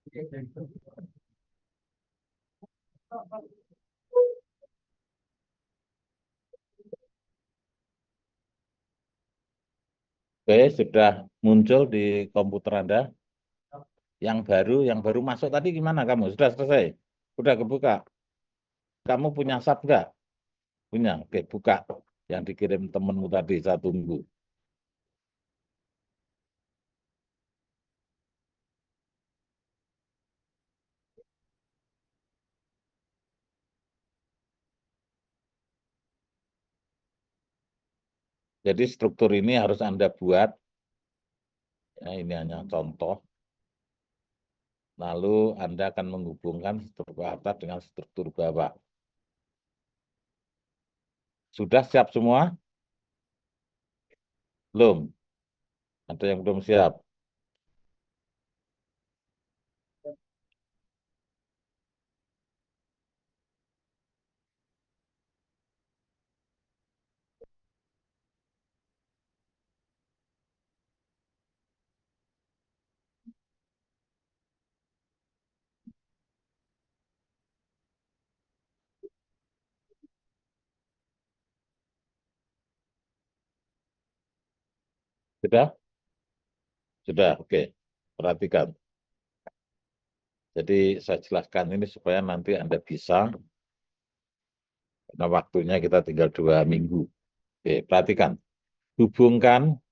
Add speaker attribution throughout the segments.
Speaker 1: Oke, sudah muncul di komputer Anda. Yang baru masuk tadi gimana kamu? Sudah selesai? Sudah kebuka? Kamu punya SAP nggak? Punya. Oke, buka. Yang dikirim temenmu tadi, saya tunggu. Jadi struktur ini harus Anda buat. Ya, ini hanya contoh. Lalu Anda akan menghubungkan struktur atas dengan struktur bawah. Sudah siap semua? Belum? Ada yang belum siap? Sudah? Sudah, oke. Perhatikan. Jadi saya jelaskan ini supaya nanti Anda bisa, karena waktunya kita tinggal 2 minggu. Oke, perhatikan. Hubungkan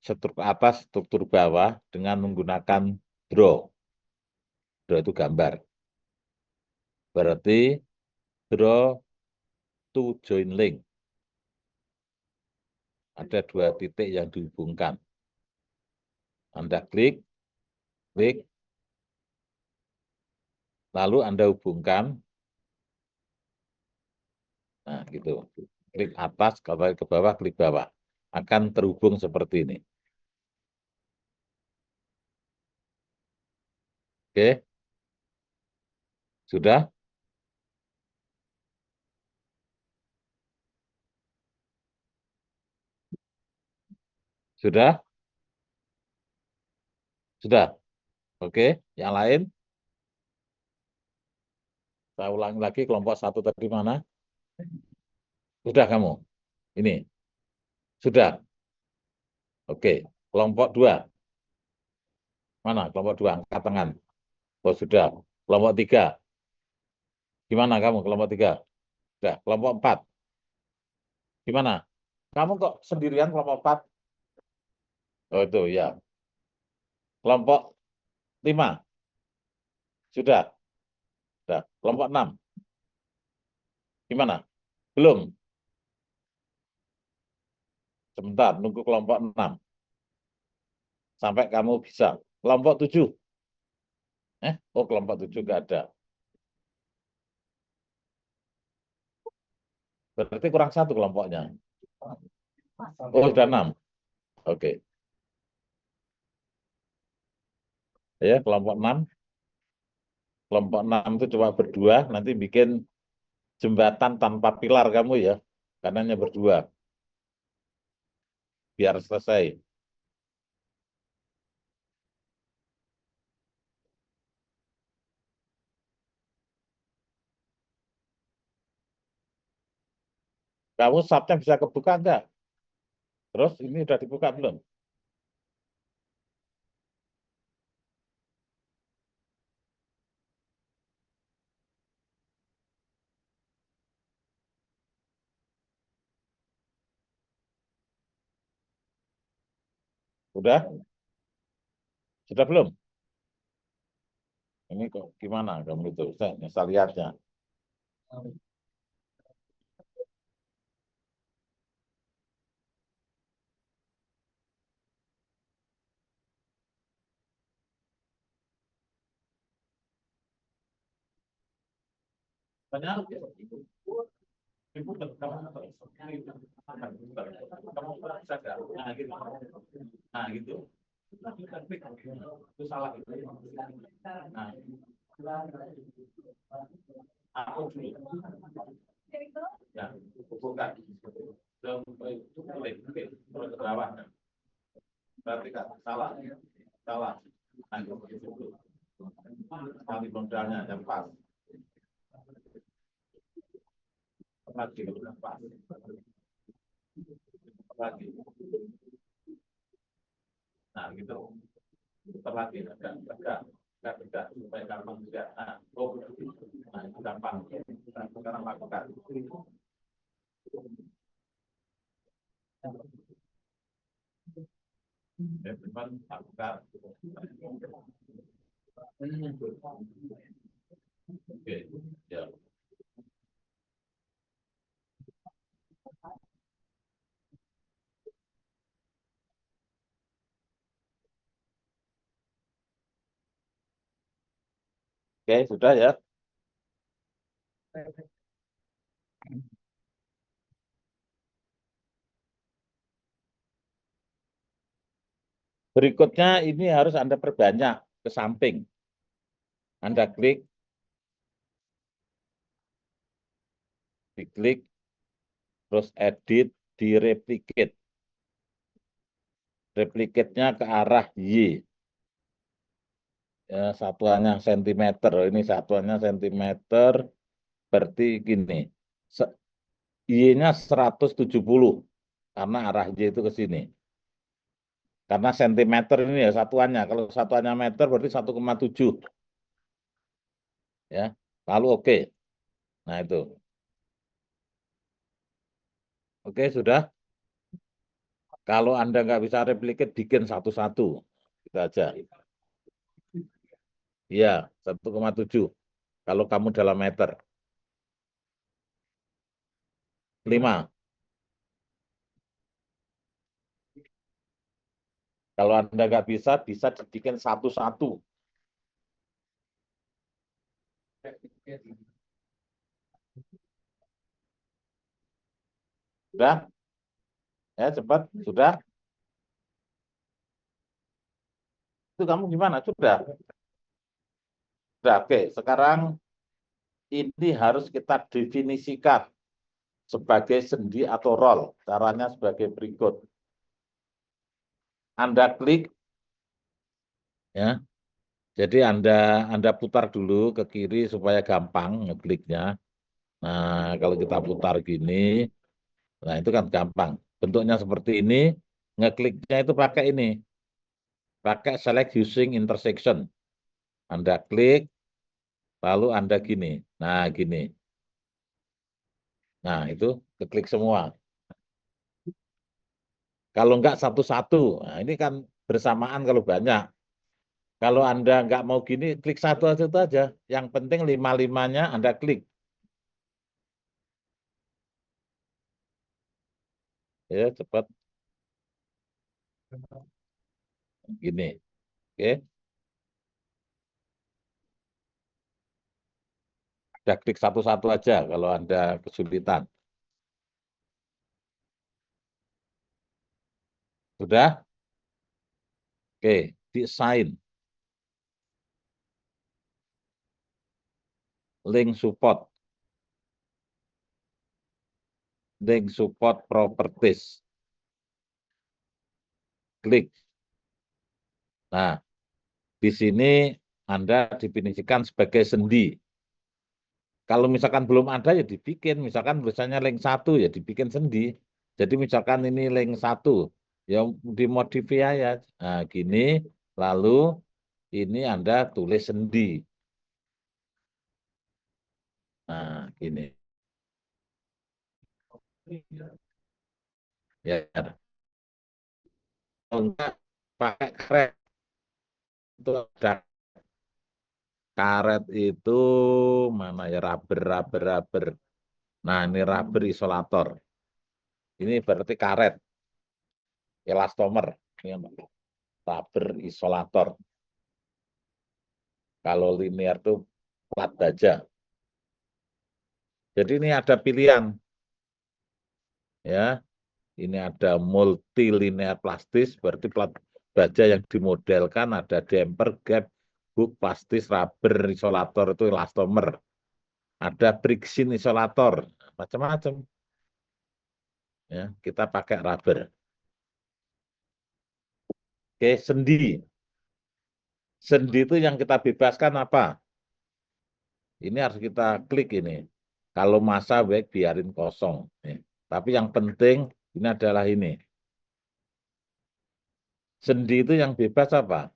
Speaker 1: struktur atas, struktur bawah dengan menggunakan draw. Draw itu gambar. Berarti draw to join link. Ada 2 titik yang dihubungkan. Anda klik, klik, lalu Anda hubungkan. Nah, gitu. Klik atas, ke bawah, klik bawah. Akan terhubung seperti ini. Oke, sudah? Sudah? Sudah? Oke, yang lain? Saya ulangi lagi, kelompok satu tadi mana? Sudah kamu? Ini? Sudah? Oke. Kelompok dua? Mana? Kelompok dua, angkat tangan. Oh, sudah. Kelompok tiga? Gimana kamu, kelompok tiga? Sudah. Kelompok empat? Gimana? Kamu kok sendirian kelompok empat? Oh, itu ya. Kelompok lima? Sudah. Sudah. Kelompok enam? Gimana? Belum. Sebentar, nunggu kelompok enam. Sampai kamu bisa. Kelompok tujuh? Oh, kelompok tujuh nggak ada. Berarti kurang satu kelompoknya. Oh, sudah enam. Oke. Ya, kelompok enam. Kelompok enam itu cuma berdua, nanti bikin jembatan tanpa pilar kamu ya. Karena hanya berdua. Biar selesai. Kamu subnya bisa kebuka enggak? Terus ini udah dibuka belum? Udah? Sudah belum? Ini kok gimana kamu itu? Saya lihatnya. Banyak. Ibu kamu sadar. Nah, gitu. Nah, gitu. Itu salah. Nah, aku dulu. Ya, bukan. Boleh, oke. Terus ke bawah. Berarti kan salah. Salah. Kali modalnya yang pas. Lagi pas. Lagi. Nah, gitu. Putar lagi, enggak, supaya gampang juga. Nah, nah itu gampang. Nah, sekarang lakukan. Ya, teman, lakukan. Oke, ya. Oke, sudah ya. Berikutnya ini harus Anda perbanyak ke samping. Anda klik, diklik, terus edit, di replicate. Replicate-nya ke arah Y. Ya, satuannya sentimeter. Ini satuannya sentimeter, berarti gini. Y-nya 170, karena arah Y itu ke sini. Karena sentimeter ini ya satuannya. Kalau satuannya meter berarti 1,7. Ya, lalu oke. Nah itu. Oke, sudah. Kalau Anda nggak bisa replicate, bikin satu-satu. Kita aja. Iya, 1,7. Kalau kamu dalam meter. 5. Kalau Anda nggak bisa, bisa dibikin satu-satu. Sudah? Ya, cepat. Sudah? Itu kamu gimana? Sudah? Sudah, oke. Sekarang ini harus kita definisikan sebagai sendi atau roll. Caranya sebagai berikut. Anda klik, ya. Jadi Anda putar dulu ke kiri supaya gampang ngekliknya. Nah, kalau kita putar gini, nah itu kan gampang. Bentuknya seperti ini, ngekliknya itu pakai ini, pakai select using intersection. Anda klik, lalu Anda gini. Nah, gini. Nah, itu keklik semua. Kalau enggak satu-satu, nah ini kan bersamaan kalau banyak. Kalau Anda enggak mau gini, klik satu aja itu aja. Yang penting 5-5-nya Anda klik. Ya, cepat. Gini. Oke. Anda klik satu-satu aja kalau Anda kesulitan. Sudah? Oke, desain, link support, properties. Klik. Nah, di sini Anda definisikan sebagai sendi. Kalau misalkan belum ada ya dibikin, misalkan misalnya link 1 ya dibikin sendi. Jadi misalkan ini link 1, ya dimodify ya. Nah, gini, lalu ini Anda tulis sendi. Nah, gini. Ya, kalau enggak pakai karet. Itu ada karet itu mana ya, rubber. Nah, ini rubber isolator. Ini berarti karet, elastomer. Ini rubber isolator. Kalau linear itu plat baja. Jadi ini ada pilihan, ya. Ini ada multilinear plastis, berarti plat baja yang dimodelkan ada damper, gap, hook, plastis, rubber isolator itu elastomer. Ada friction isolator, macam-macam. Ya, kita pakai rubber. Oke, sendi. Sendi itu yang kita bebaskan apa? Ini harus kita klik ini. Kalau masa baik biarin kosong. Tapi yang penting ini adalah ini. Sendi itu yang bebas apa?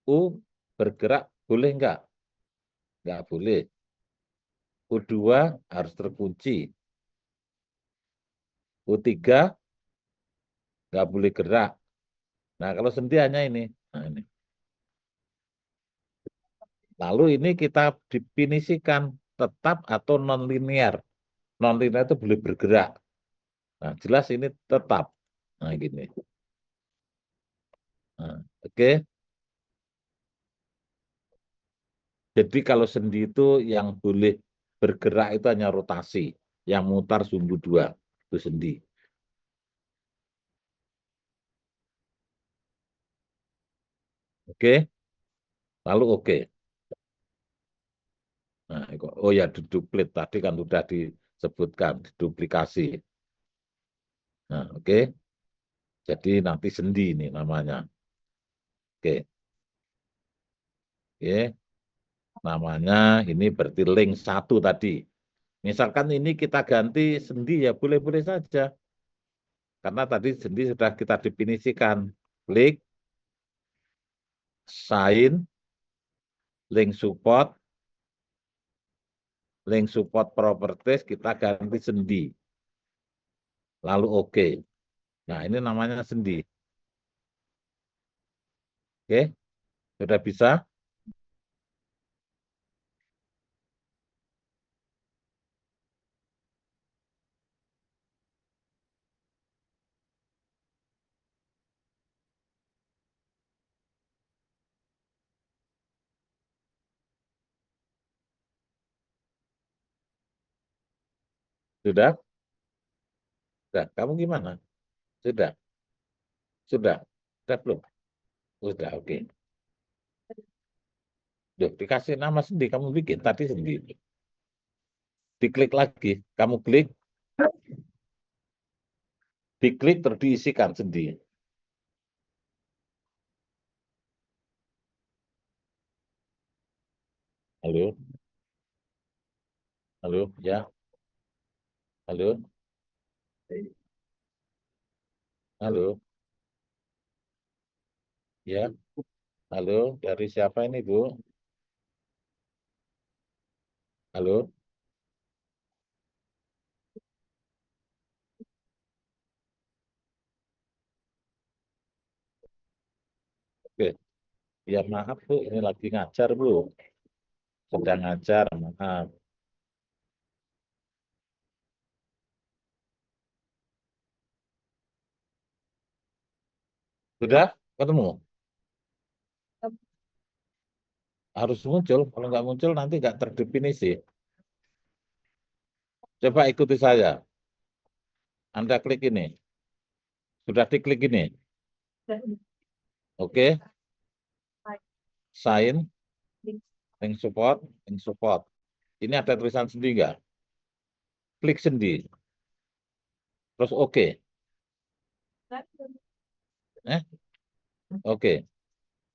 Speaker 1: U bergerak boleh enggak? Enggak boleh. U2 harus terkunci. U3 enggak boleh gerak. Nah, kalau sendi hanya ini. Nah, ini. Lalu ini kita definisikan tetap atau non-linear. Non-linear itu boleh bergerak. Nah, jelas ini tetap. Nah, gini. Nah, oke. Jadi kalau sendi itu yang boleh bergerak itu hanya rotasi. Yang mutar sumbu dua. Itu sendi. Oke. Lalu oke. Nah, oh ya, duplik tadi kan sudah disebutkan, duplikasi. Nah, oke. Jadi nanti sendi ini namanya. Oke. Oke. Namanya ini berarti link satu tadi. Misalkan ini kita ganti sendi ya boleh-boleh saja. Karena tadi sendi sudah kita definisikan. Klik, sign, link support properties, kita ganti sendi. Lalu oke. Nah, ini namanya sendi. Oke, sudah bisa? Sudah? Sudah. Kamu gimana? Sudah? Sudah? Sudah belum? Sudah, oke. Duh, dikasih nama sendi, kamu bikin tadi sendiri. Diklik lagi, kamu klik, diklik terus diisikan sendiri. Halo, halo, ya, halo, halo, ya, halo, dari siapa ini, Bu? Halo, oke. Ya, maaf, Bu, ini lagi ngajar, Bu. Sedang ngajar, maaf. Sudah ketemu? Harus muncul, kalau nggak muncul nanti nggak terdefinisi. Coba ikuti saya. Anda klik ini. Sudah diklik ini. Oke, sign, link support. Ini ada tulisan sendi nggak? Klik sendi. Terus oke. Eh, oke.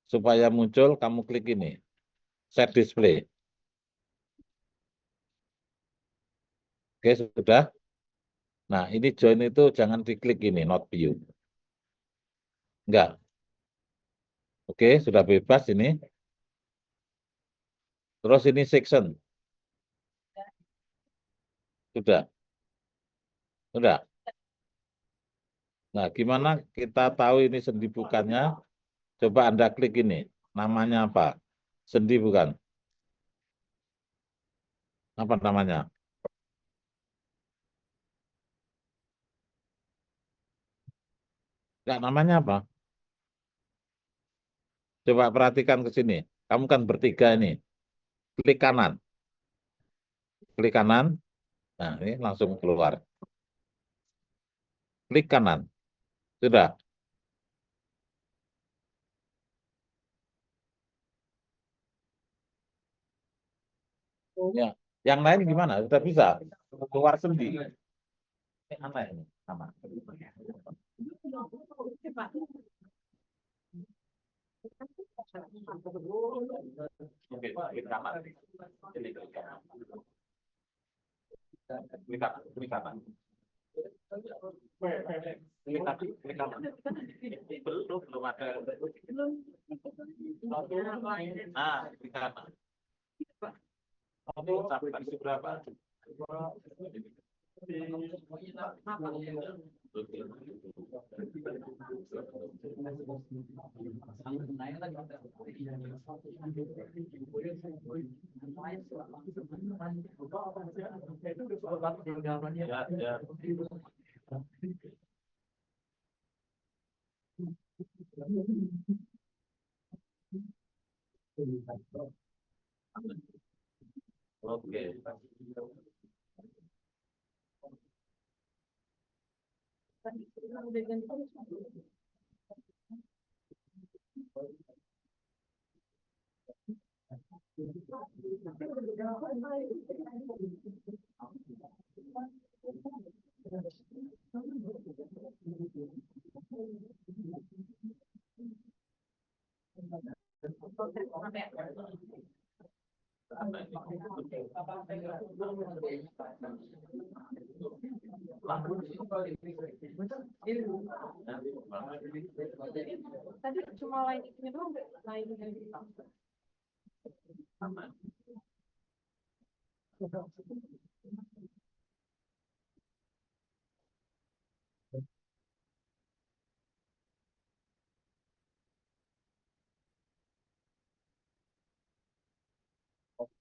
Speaker 1: Supaya muncul, kamu klik ini. Set display. Oke, sudah. Nah, ini join itu jangan diklik ini, not view. Enggak. Oke, sudah bebas ini. Terus ini section. Sudah. Sudah. Nah, gimana kita tahu ini sendi bukannya? Coba Anda klik ini. Namanya apa? Sendi bukan? Apa namanya? Enggak, namanya apa? Coba perhatikan ke sini. Kamu kan bertiga ini. Klik kanan. Klik kanan. Nah, ini langsung keluar. Klik kanan. Sudah. Ya. Yang lain gimana? Sudah bisa? Keluar sendi. Ini aneh ini. Sama. Oke, klik kanan. Ini klik kanan. Klik kanan, klik kanan. Klik kanan. Belum ada. Nah, klik kanan. Sampai versi berapa? Ya, ya. Oke.
Speaker 2: Tadi cuma lain ini doang, lain ini.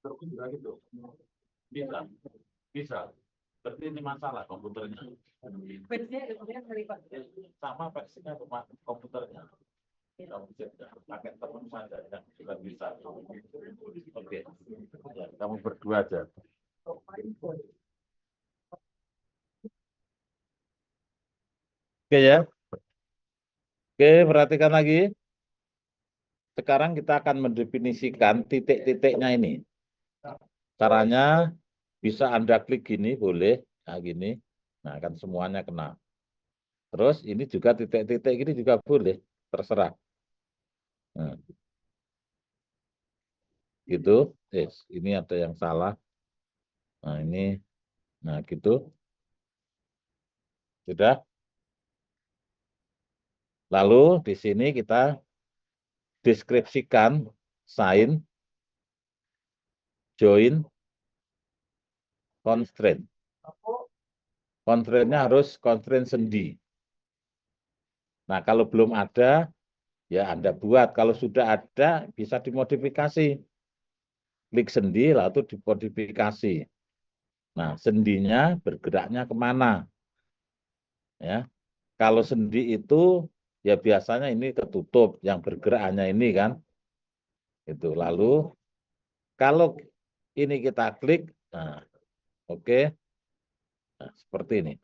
Speaker 1: Terus juga gitu. Bisa, bisa. Berarti ini masalah komputernya.
Speaker 2: Versinya kemudian melipat.
Speaker 1: Sama versinya cuma komputernya. Kamu bisa pakai teman saja yang sudah bisa. Oke, ya, kamu berdua aja. Oke ya. Oke, perhatikan lagi. Sekarang kita akan mendefinisikan titik-titiknya ini. Caranya bisa Anda klik gini, boleh. Nah, gini. Nah, kan semuanya kena. Terus ini juga titik-titik gini juga boleh. Terserah. Nah, gitu. Ini ada yang salah. Nah, ini. Nah, gitu. Sudah. Lalu di sini kita deskripsikan sign, join, constraint. Constraint-nya harus constraint sendi. Nah, kalau belum ada, ya Anda buat. Kalau sudah ada, bisa dimodifikasi. Klik sendi, lalu dimodifikasi. Nah, sendinya bergeraknya kemana? Ya, kalau sendi itu, ya biasanya ini ketutup. Yang bergerak hanya ini kan. Itu. Lalu, kalau ini kita klik, nah, oke. Nah, seperti ini.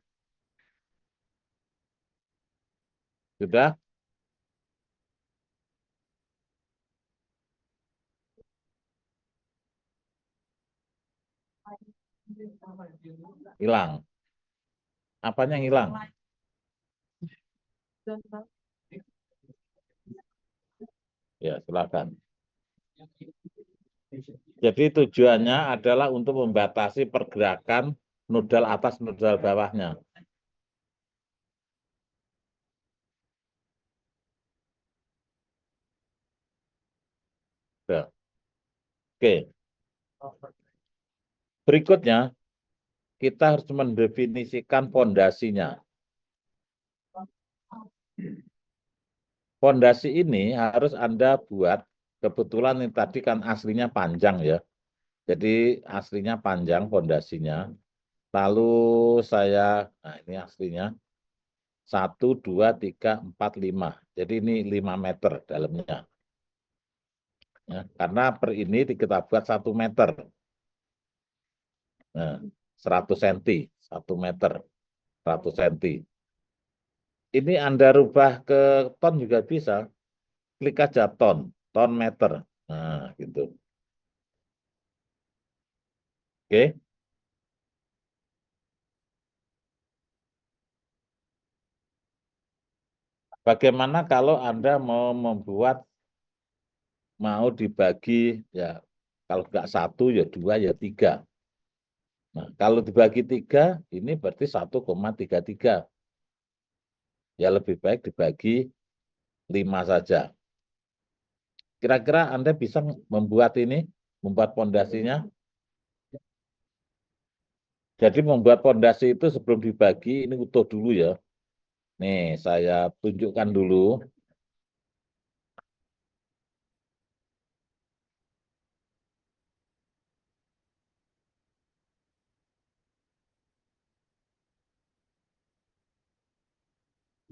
Speaker 1: Sudah? Hilang. Apanya yang hilang? Ya, silakan. Jadi tujuannya adalah untuk membatasi pergerakan nodal atas nodal bawahnya. Ya. Oke. Berikutnya, kita harus mendefinisikan fondasinya. Fondasi ini harus Anda buat, kebetulan ini tadi kan aslinya panjang ya. Jadi aslinya panjang fondasinya. Lalu saya, nah ini aslinya, 1, 2, 3, 4, 5. Jadi ini 5 meter dalamnya. Ya, karena per ini kita buat 1 meter. Nah, 100 cm, 1 meter, 100 cm. Ini Anda rubah ke ton juga bisa. Klik aja ton meter. Nah, gitu. Oke. Bagaimana kalau Anda mau membuat mau dibagi ya kalau nggak satu ya dua ya tiga. Nah, kalau dibagi tiga, ini berarti 1,33. Ya lebih baik dibagi 5 saja. Kira-kira Anda bisa membuat ini, membuat pondasinya. Jadi membuat pondasi itu sebelum dibagi, ini utuh dulu ya. Nih, saya tunjukkan dulu.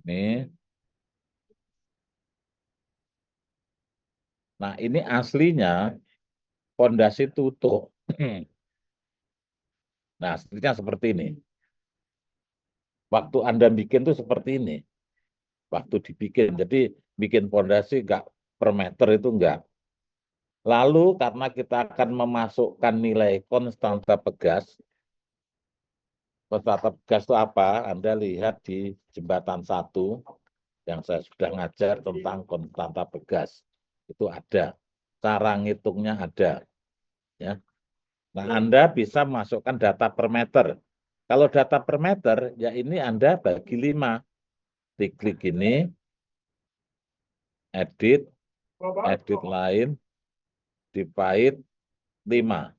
Speaker 1: Nih. Nah, ini aslinya pondasi itu utuh. Nah, aslinya seperti ini. Waktu Anda bikin tuh seperti ini. Waktu dibikin. Jadi bikin pondasi enggak per meter itu enggak. Lalu karena kita akan memasukkan nilai konstanta pegas. Konstanta pegas itu apa? Anda lihat di jembatan 1 yang saya sudah ngajar tentang konstanta pegas. Itu ada. Cara ngitungnya ada. Ya. Nah, Anda bisa masukkan data per meter. Kalau data per meter, ya ini Anda bagi 5. Diklik ini, edit, edit lain, divide 5.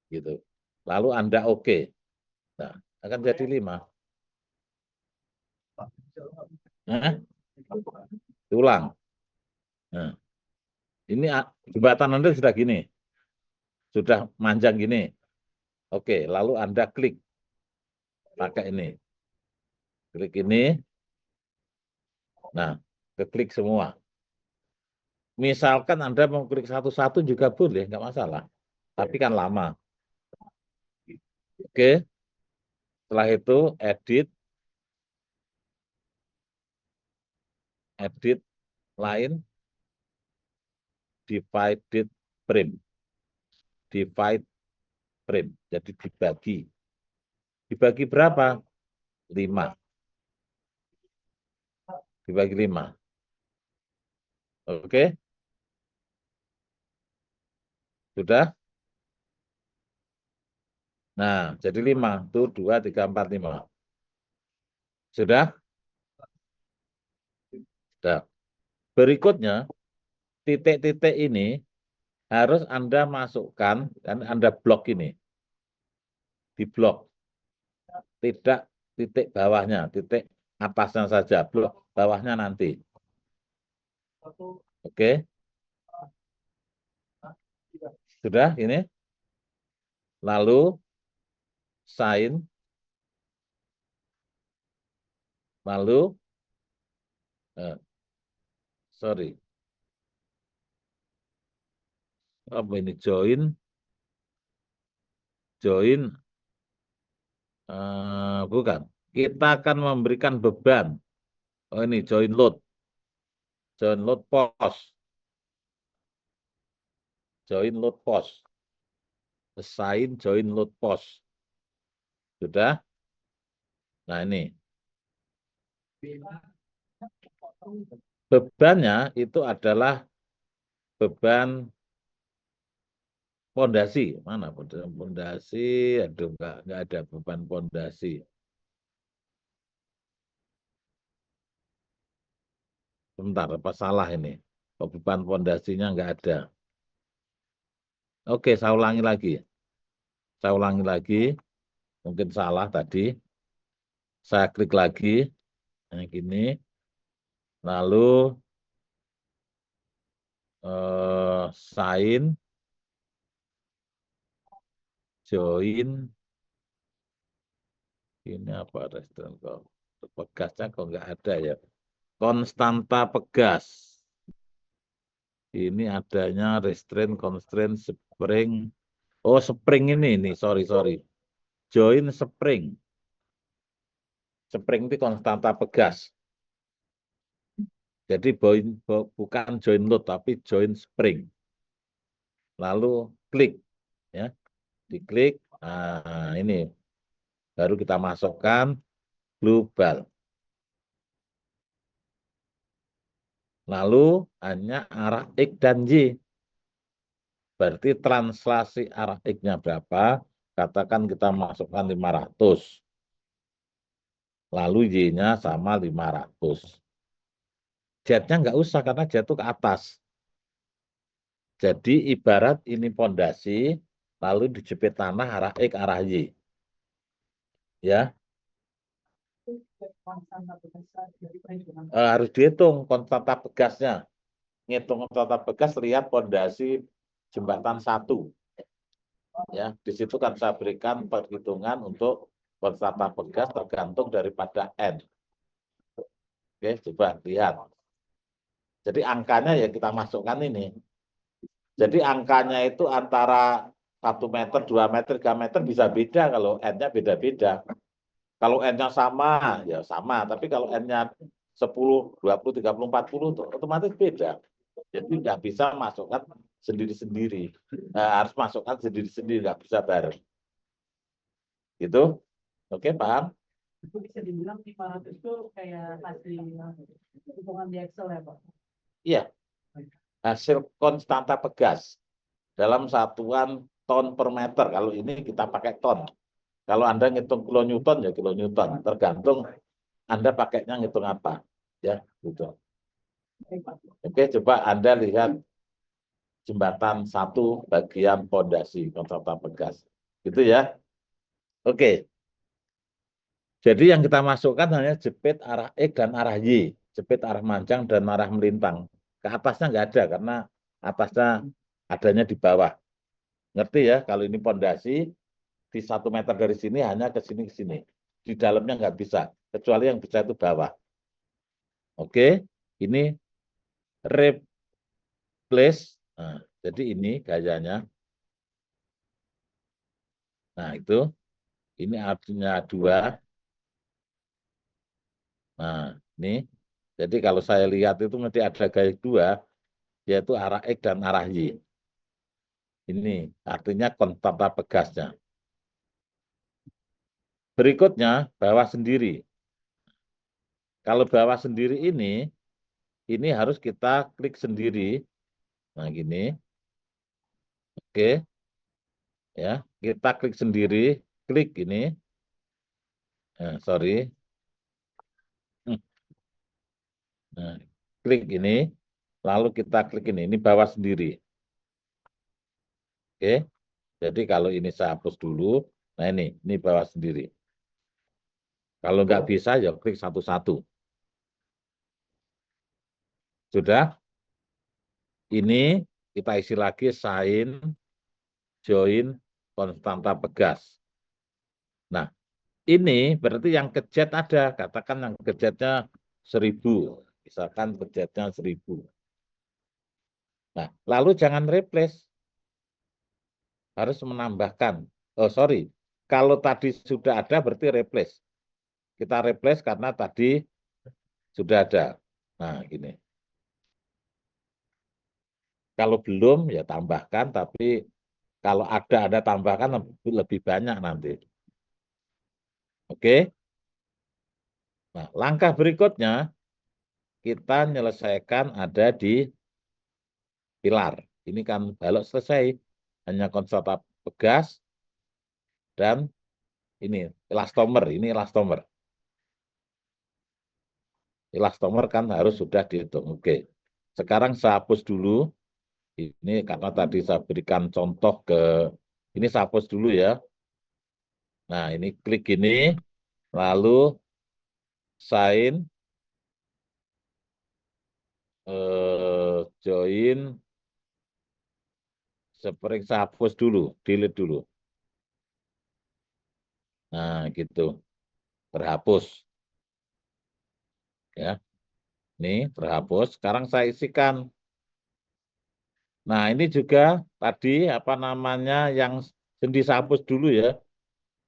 Speaker 1: Gitu. Lalu Anda oke. Nah, akan jadi 5. Nah, ulang. Nah, ini jembatan Anda sudah gini. Sudah manjang gini. Oke, lalu Anda klik. Pakai ini. Klik ini. Nah, keklik semua. Misalkan Anda mau klik satu-satu juga boleh, nggak masalah. Tapi kan lama. Oke, setelah itu edit, edit lain, divided frame, divide frame. Jadi dibagi. Dibagi berapa? 5. Dibagi 5. Oke, sudah? Nah, jadi 5. Tuh 2, 3, 4, 5. Sudah? Sudah. Berikutnya, titik-titik ini harus Anda masukkan, dan Anda blok ini. Di blok. Tidak titik bawahnya, titik atasnya saja. Blok bawahnya nanti. Oke, sudah ini. Lalu, sign. Lalu, eh, sorry. Apa ini? Join, bukan. Kita akan memberikan beban. Oh ini join load post, join load post, assign join load post. Sudah? Nah ini bebannya itu adalah beban pondasi. Mana pondasi? Aduh, nggak ada beban pondasi. Sebentar, apa salah ini? Beban pondasinya nggak ada. Oke, saya ulangi lagi. Saya ulangi lagi. Mungkin salah tadi. Saya klik lagi. Yang gini. Lalu sign, join. Ini apa restoran kok? Pegasnya kok nggak ada ya. Konstanta pegas. Ini adanya restraint, constraint, spring. Oh, spring ini. Sorry. Join spring. Spring itu konstanta pegas. Jadi bukan join load, tapi join spring. Lalu klik. Ya, diklik. Nah, ini. Baru kita masukkan global. Lalu hanya arah X dan Y. Berarti translasi arah X-nya berapa? Katakan kita masukkan 500. Lalu Y-nya sama 500. Z-nya nggak usah karena jatuh ke atas. Jadi ibarat ini pondasi, lalu dijepit tanah arah X, arah Y. Ya, harus dihitung konstanta pegasnya. Ngitung konstanta pegas, lihat pondasi jembatan 1. Ya, di situ kan saya berikan perhitungan untuk konstanta pegas tergantung daripada N. Oke, coba lihat. Jadi angkanya ya kita masukkan ini. Jadi angkanya itu antara 1 meter, 2 meter, 3 meter bisa beda kalau N-nya beda-beda. Kalau N-nya sama, ya sama. Tapi kalau N-nya 10, 20, 30, 40, itu otomatis beda. Jadi nggak bisa masukkan sendiri-sendiri. Harus masukkan sendiri-sendiri, nggak bisa bareng. Gitu? Oke, paham?
Speaker 2: Itu bisa dibilang 500 itu kayak hasil hitungan di Excel ya, Pak?
Speaker 1: Iya, hasil konstanta pegas dalam satuan ton per meter. Kalau ini kita pakai ton. Kalau Anda ngitung kilonewton ya kilonewton, tergantung Anda pakainya ngitung apa. Ya, gitu. Oke, coba Anda lihat jembatan 1 bagian pondasi konstanta pegas. Gitu ya. Oke. Jadi yang kita masukkan hanya jepit arah X dan arah Y, jepit arah manjang dan arah melintang. Ke atasnya nggak ada karena atasnya adanya di bawah. Ngerti ya? Kalau ini pondasi di 1 meter dari sini hanya ke sini ke sini. Di dalamnya nggak bisa, kecuali yang bisa itu bawah. Oke, ini replace. Nah, jadi ini gayanya. Nah, ini artinya 2. Nah, ini. Jadi kalau saya lihat itu nanti ada gaya 2, yaitu arah X dan arah Y. Ini artinya konstanta pegasnya. Berikutnya, bawah sendiri. Kalau bawah sendiri ini harus kita klik sendiri. Nah, gini. Oke, ya. Kita klik sendiri, klik ini. Sorry. Nah, klik ini, lalu kita klik ini bawah sendiri. Oke, jadi kalau ini saya hapus dulu, nah ini bawah sendiri. Kalau nggak bisa, ya klik satu-satu. Sudah, ini kita isi lagi sign, join, konstanta pegas. Nah, ini berarti yang kejet ada, katakan yang kejetnya 1000, misalkan kejetnya 1000. Nah, lalu jangan replace, harus menambahkan. Oh, sorry. Kalau tadi sudah ada berarti replace. Kita replace karena tadi sudah ada. Nah, gini. Kalau belum, ya tambahkan. Tapi kalau ada tambahkan lebih banyak nanti. Oke? Nah, langkah berikutnya, kita menyelesaikan ada di pilar. Ini kan balok selesai. Hanya konstanta pegas dan ini elastomer. Ini elastomer. Elastomer kan harus sudah dihitung. Oke. Sekarang saya hapus dulu. Ini karena tadi saya berikan contoh ke, ini saya hapus dulu ya. Nah, ini klik ini, lalu sign, join, spring saya hapus dulu, delete dulu. Nah, gitu, terhapus. Ya, ini terhapus. Sekarang saya isikan. Nah, ini juga tadi apa namanya yang sendi saya hapus dulu ya.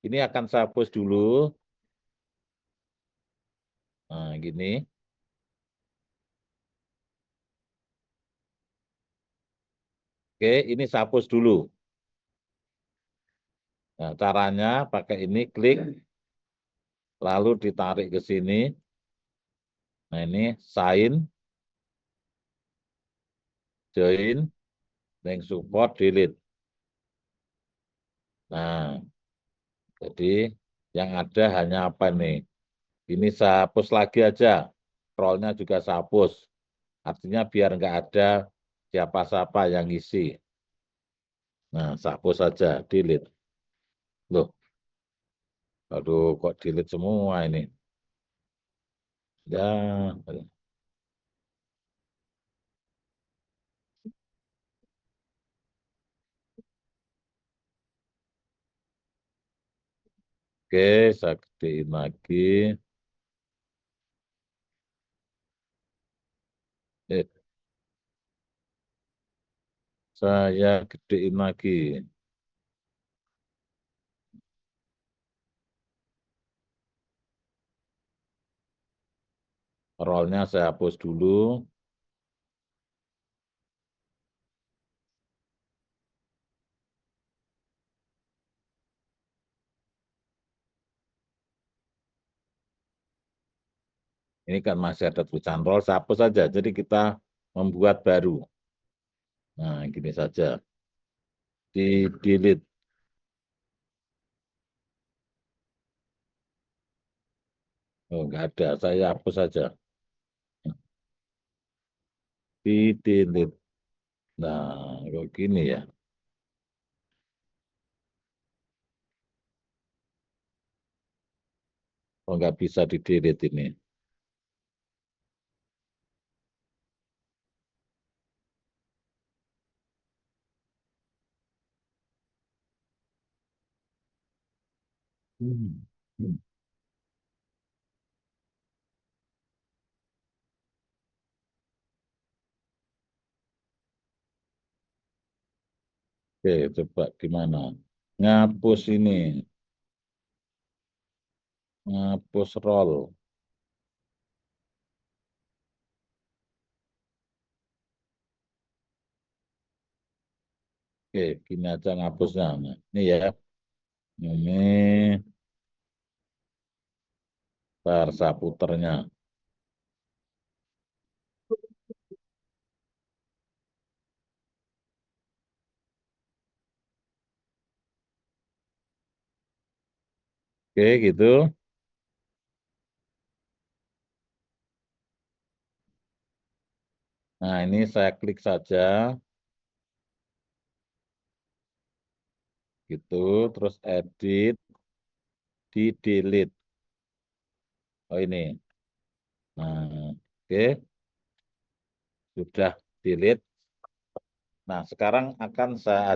Speaker 1: Ini akan saya hapus dulu. Nah, gini. Oke, ini saya hapus dulu. Nah, caranya pakai ini, klik, lalu ditarik ke sini. Nah, ini sign, Join, link support, delete. Nah, jadi yang ada hanya apa nih? Ini saya hapus lagi aja. Scrollnya juga saya hapus. Artinya biar nggak ada siapa-siapa yang isi. Nah, saya hapus saja, delete. Loh, aduh kok delete semua ini. Ya, oke, saya gedein lagi. Eh, saya gedein lagi. Rollnya saya hapus dulu. Ini kan masih ada tulisan roll, saya hapus saja. Jadi kita membuat baru. Nah, gini saja. Di delete. Oh, nggak ada. Saya hapus saja. Di delete. Nah, kok gini ya. Oh, nggak bisa di delete ini. Hmm. Hmm. Oke, coba gimana? Ngapus ini. Ngapus roll. Oke, gini aja ngapusnya. Nah, ini ya. Ini ntar saya puternya. Oke, gitu. Nah, ini saya klik saja. Gitu. Terus edit. Di delete. Oh, ini. Nah, oke. Sudah delete. Nah, sekarang akan saya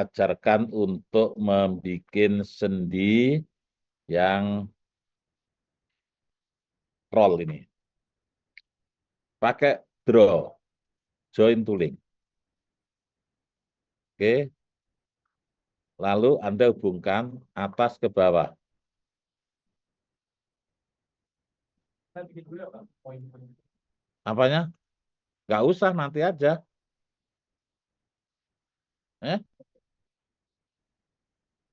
Speaker 1: ajarkan untuk membuat sendi yang roll ini. Pakai draw, join to link. Oke, lalu Anda hubungkan atas ke bawah. Apanya? Nggak usah, nanti aja. Eh?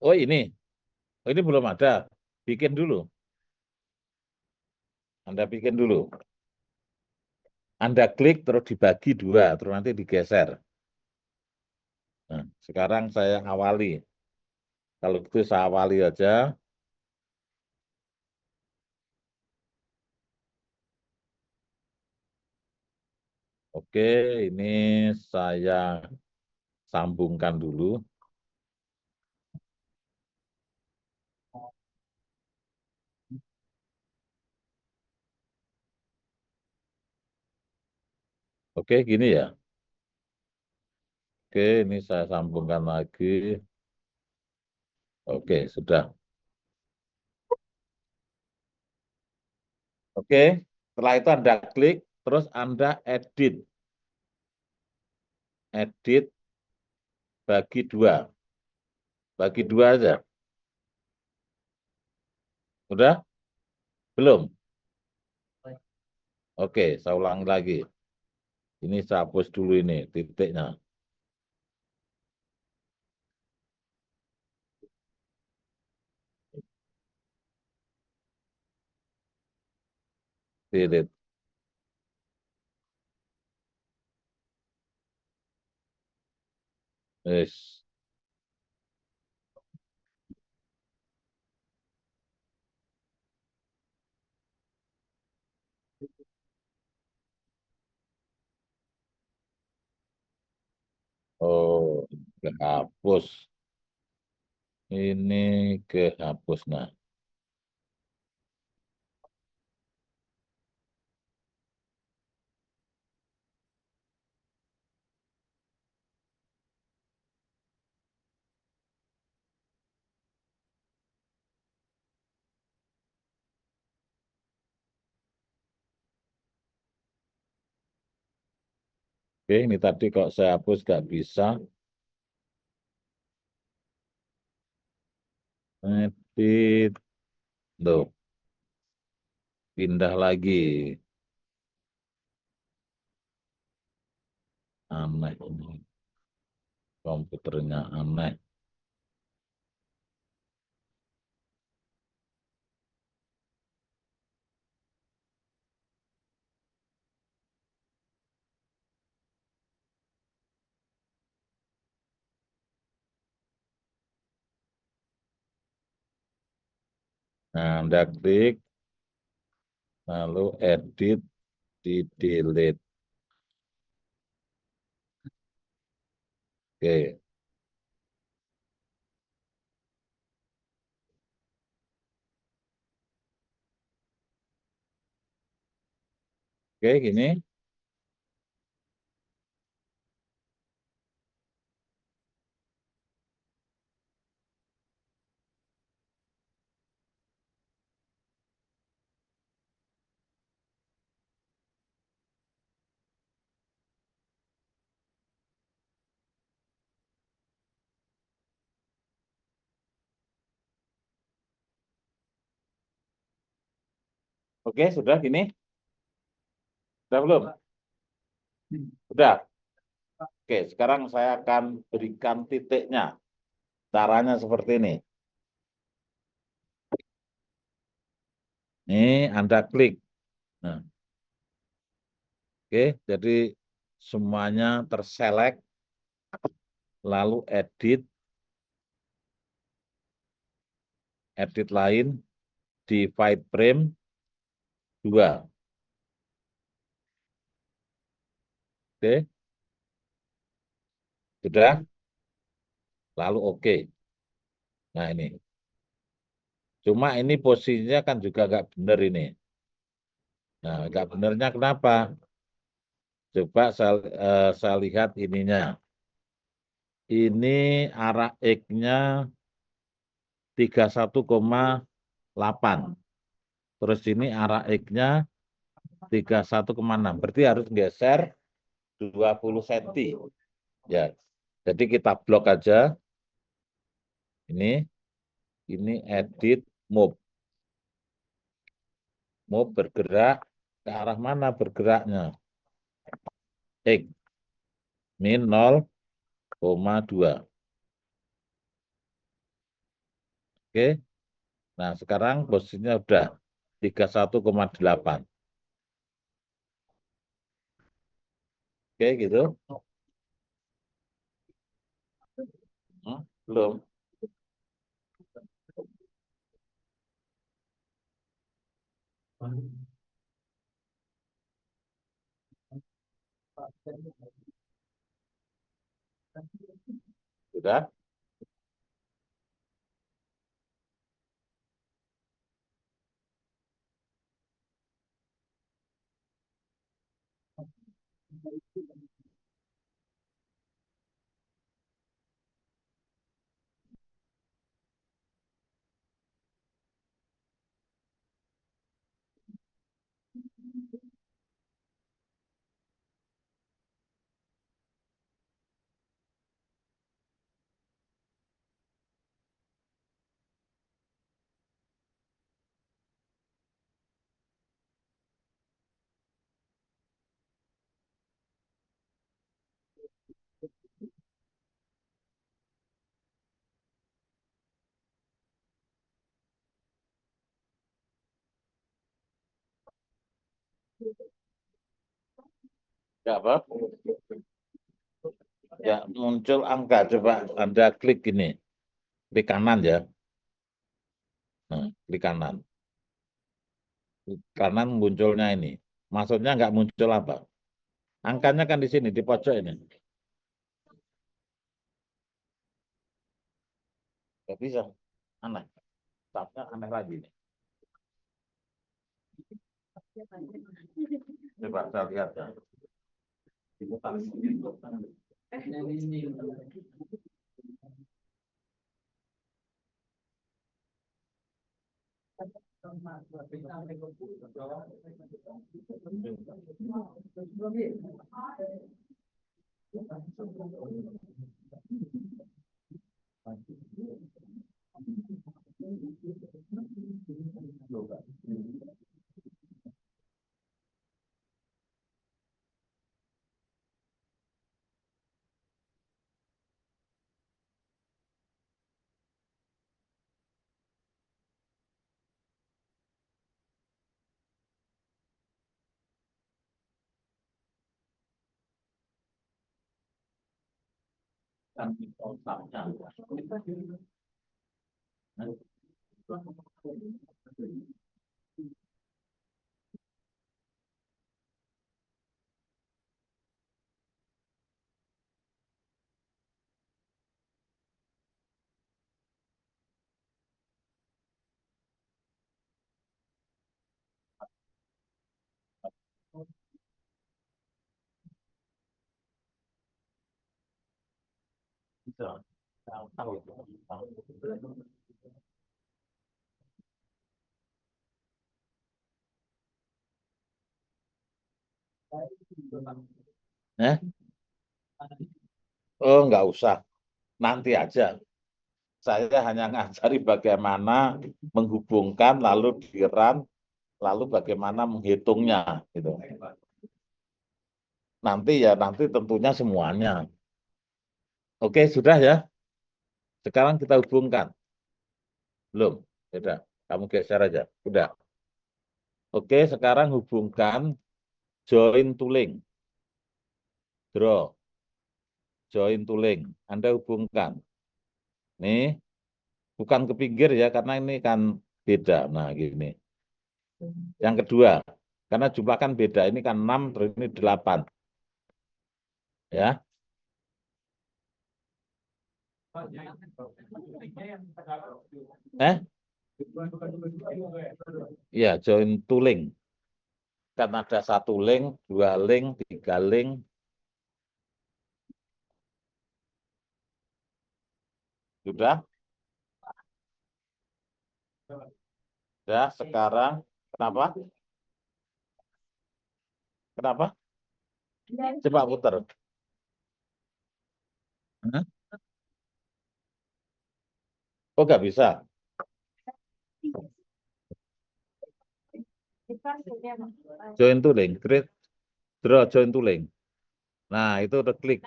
Speaker 1: Oh ini. Oh, ini belum ada. Bikin dulu. Anda bikin dulu. Anda klik terus dibagi dua, terus nanti digeser. Nah, sekarang saya awali. Kalau gitu saya awali aja. Oke, ini saya sambungkan dulu. Oke, gini ya. Oke, ini saya sambungkan lagi. Oke, sudah. Oke, setelah itu Anda klik, terus Anda edit. Edit bagi dua. Bagi dua aja. Udah? Belum? Oke, saya ulangi lagi. Ini saya hapus dulu ini, titiknya. Delete. Wis. Oh, kehapus. Ini kehapus. Nah, oke, ini tadi kok saya hapus nggak bisa. Edit. Loh, pindah lagi. Aneh ini. Komputernya aneh. Nah, Anda klik, lalu edit, di delete. Oke, oke, gini. Oke, sudah gini. Sudah belum? Sudah. Oke, sekarang saya akan berikan titiknya. Caranya seperti ini. Ini Anda klik. Nah, oke, jadi semuanya terselect, lalu edit, edit lain, divide frame 2. Oke, sudah. Lalu oke. Nah, ini. Cuma ini posisinya kan juga nggak benar ini. Nah, nggak benernya kenapa? Coba saya lihat ininya. Ini arah X-nya 31,8. Terus ini arah X-nya 31,6. Berarti harus geser 20 cm. Ya. Jadi kita blok aja. Ini edit move. Move bergerak ke arah mana bergeraknya? X min 0,2. Oke. Nah, sekarang posisinya udah 31,8. Oke, gitu. Belum. Sudah. Enggak apa? Ya, muncul angka. Coba Anda klik ini. Klik kanan ya. Nah, klik kanan. Klik kanan munculnya ini. Maksudnya nggak muncul apa? Angkanya kan di sini, di pojok ini. Nggak bisa. Aneh. Tabnya aneh lagi nih. Coba saya lihat ya. Diputar. Bisa. Tahu. Eh? Oh, nggak usah. Nanti aja. Saya hanya ngajari bagaimana menghubungkan, lalu di-run, lalu bagaimana menghitungnya. Gitu. Nanti ya, nanti tentunya semuanya. Oke, sudah ya. Sekarang kita hubungkan. Belum? Sudah. Kamu geser aja. Udah. Oke, sekarang hubungkan join to link. Draw. Join to link. Anda hubungkan. Nih, bukan ke pinggir ya, karena ini kan beda. Nah, gini. Yang kedua, karena jumlah kan beda. Ini kan 6, terus ini 8. Ya. Eh? Ya, join to link. Kan ada 1 link, 2 link, 3 link. Sudah? Ya, sekarang kenapa? Kenapa? Coba putar. Hah? Oh, nggak bisa. Join to link. Create, draw join to link. Nah, itu udah klik.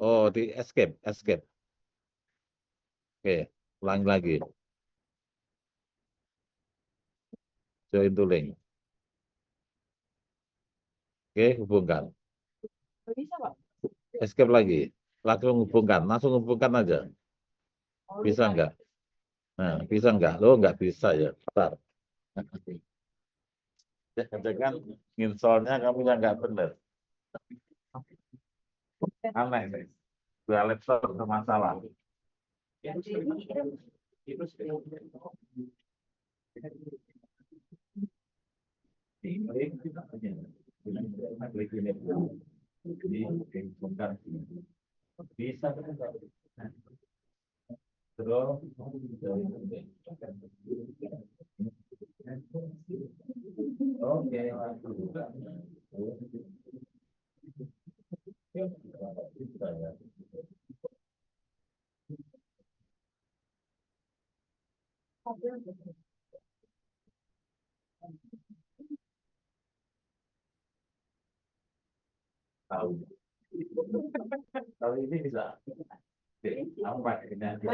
Speaker 1: Oh, di escape, escape. Oke, ulangi lagi. Join to link. Oke, hubungkan. Escape lagi. Langsung hubungkan. Langsung hubungkan aja. Bisa nggak? Nah, bisa nggak? Lo nggak bisa ya. Bentar. Jangan nginstallnya kamu yang nggak bener. Aneh nih. Dua laptop bermasalah. Klik ini. Dihubungkan. Bisa kan? Terus, oke, tahu. Kalau ini bisa. Oke, apa ini aja.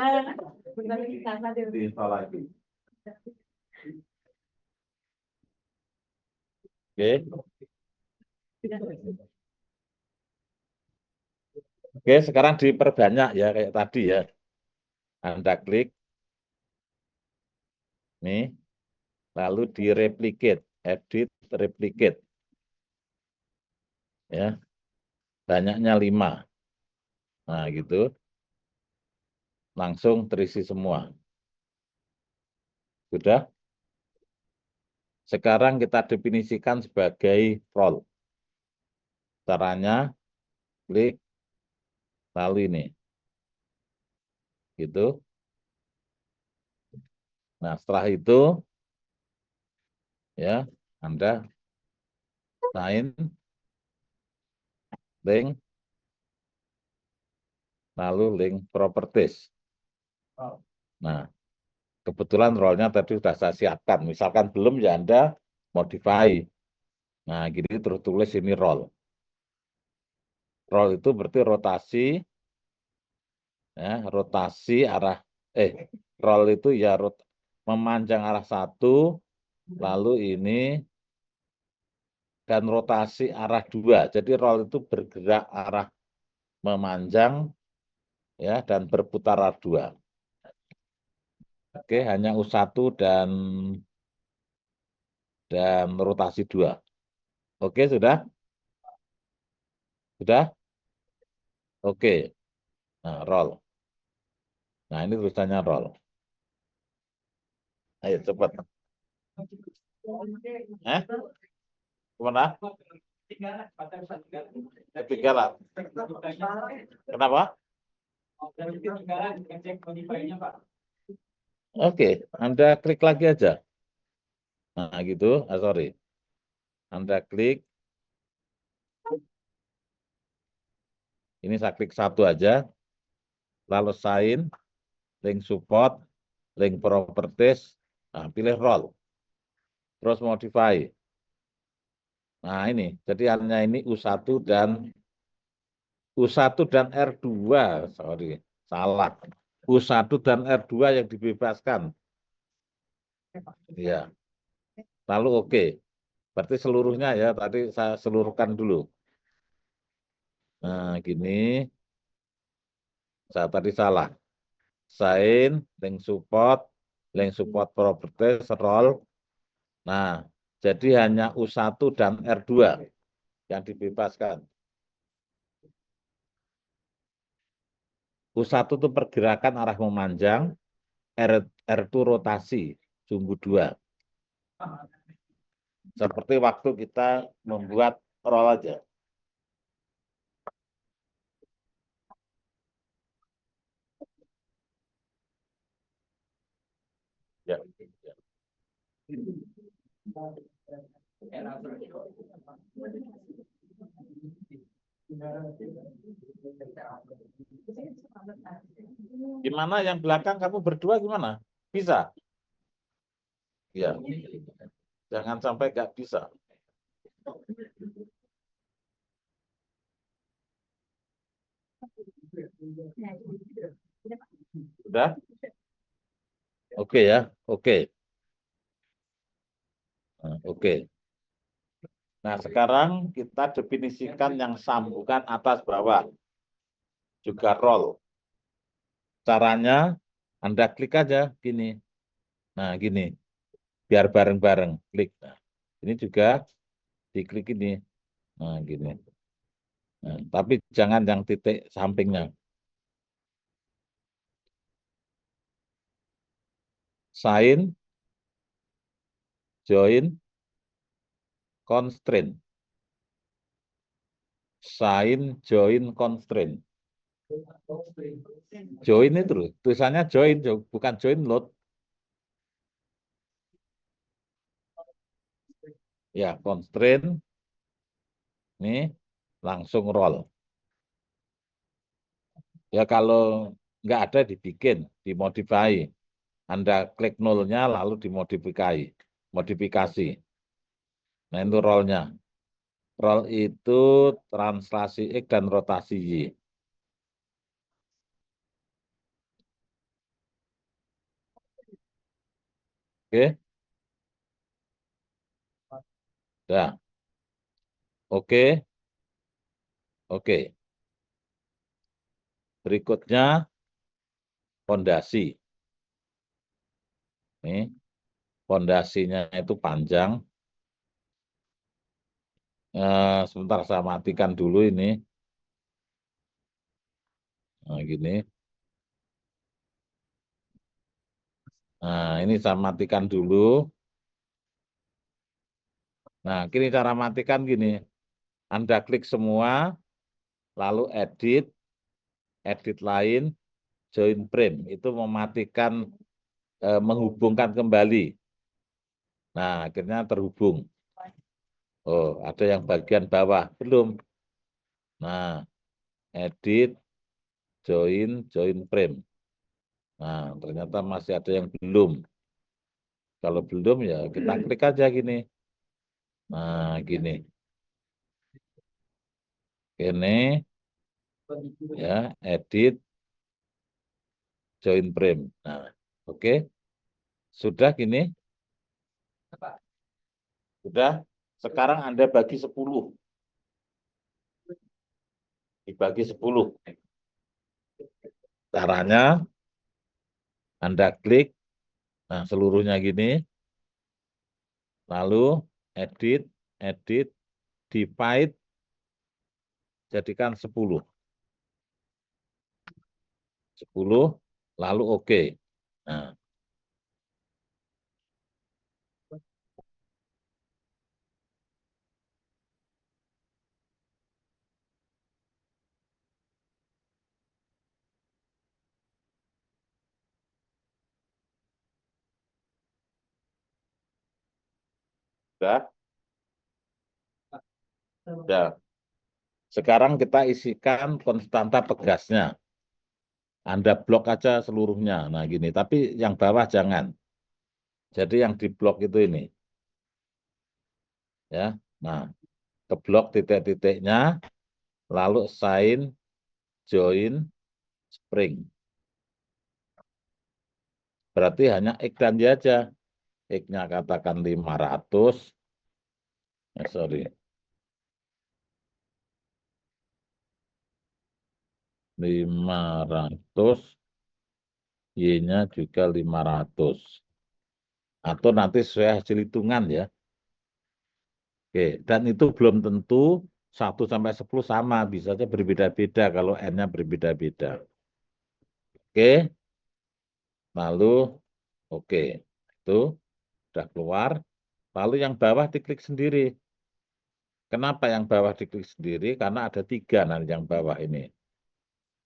Speaker 1: Diinstal lagi. Oke. Oke, sekarang diperbanyak ya kayak tadi ya. Anda klik nih, lalu di replicate, edit, replicate ya. Banyaknya 5. Nah, gitu. Langsung terisi semua. Sudah? Sekarang kita definisikan sebagai role. Caranya klik lalu ini. Gitu. Nah, setelah itu ya, Anda sign link lalu link properties. Nah, kebetulan role-nya tadi sudah saya siapkan. Misalkan belum ya Anda modify. Nah, gini terus tulis ini role. Role itu berarti rotasi ya, rotasi arah roll itu ya memanjang arah satu, lalu ini dan rotasi arah 2. Jadi roll itu bergerak arah memanjang ya dan berputar arah 2. Oke, hanya U1 dan rotasi 2. Oke, sudah? Sudah? Oke. Nah, roll. Nah, ini tulisannya roll. Ayo cepat. Eh? Kemana? Ketinggalan. Kenapa? Oke, Anda klik lagi aja. Nah, gitu. Sorry. Anda klik. Ini saya klik satu aja. Lalu sign, link support, link properties. Nah, pilih role. Terus modify. Nah, ini. Jadi hanya ini U1 dan R2. Sorry, salah. U1 dan R2 yang dibebaskan. Iya. Lalu oke. Berarti seluruhnya ya, tadi saya seluruhkan dulu. Nah, gini. Saya tadi salah. Sign, link support properties, role. Nah, jadi hanya U1 dan R2 yang dibebaskan. U1 itu pergerakan arah memanjang, R2 rotasi, sumbu 2. Seperti waktu kita membuat roll aja. Ya. Gimana yang belakang kamu berdua gimana? Bisa? Ya. Jangan sampai nggak bisa. Sudah? Oke ya, oke. Nah, oke. Nah, sekarang kita definisikan yang sambungan atas bawah. Juga roll. Caranya, Anda klik aja gini. Nah, gini. Biar bareng-bareng. Klik. Nah, ini juga diklik ini. Nah, gini. Nah, tapi jangan yang titik sampingnya. Sign, join, constraint. Sign, join, constraint. Join itu loh. Tulisannya join, bukan join load. Ya, constraint. Nih, langsung roll. Ya, kalau nggak ada dibikin, dimodify. Anda klik nolnya lalu dimodifikasi. Modifikasi. Nah, itu rollnya. Roll itu translasi X dan rotasi Y. Oke, ya, oke, oke. Berikutnya pondasi. Ini pondasinya itu panjang. Sebentar saya matikan dulu ini. Nah, gini. Nah, ini saya matikan dulu. Nah, kini cara matikan gini. Anda klik semua, lalu edit, edit lain, join frame. Itu mematikan, menghubungkan kembali. Nah, akhirnya terhubung. Oh, ada yang bagian bawah. Belum. Nah, edit, join frame. Nah, ternyata masih ada yang belum. Kalau belum ya kita klik aja gini. Nah, gini. Ini ya, edit, join frame. Nah, oke. Sudah gini. Sudah. Sekarang Anda bagi 10. Dibagi 10. Caranya Anda klik, nah seluruhnya gini, lalu edit, edit, divide, jadikan 10. 10, lalu oke. Nah, sudah. Sudah. Sekarang kita isikan konstanta pegasnya. Anda blok aja seluruhnya. Nah, gini. Tapi yang bawah jangan. Jadi yang di blok itu ini. Ya. Nah, ke blok titik-titiknya, lalu assign, join, spring. Berarti hanya X dan Y aja. X-nya katakan 500. Sorry. 500. Y-nya juga 500. Atau nanti sesuai hasil hitungan ya. Oke, dan itu belum tentu 1 sampai 10 sama, bisa saja berbeda-beda kalau N-nya berbeda-beda. Oke, lalu oke, itu sudah keluar. Lalu yang bawah diklik sendiri. Kenapa yang bawah diklik sendiri? Karena ada 3 nanti yang bawah ini.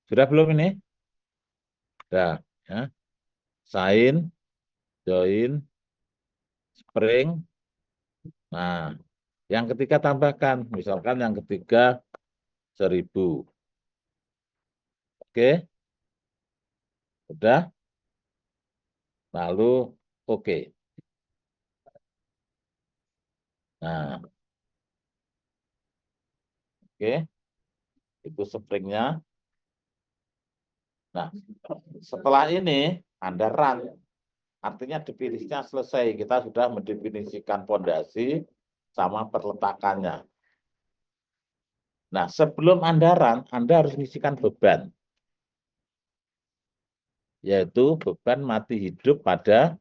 Speaker 1: Sudah belum ini? Sudah. Ya. Sign, join, spring. Nah, yang ketiga tambahkan. Misalkan yang ketiga 1000. Oke, sudah. Lalu oke. Nah, oke. Itu springnya. Nah, setelah ini Anda run. Artinya definisinya selesai. Kita sudah mendefinisikan pondasi sama perletakannya. Nah, sebelum Anda run, Anda harus mengisikan beban. Yaitu beban mati hidup pada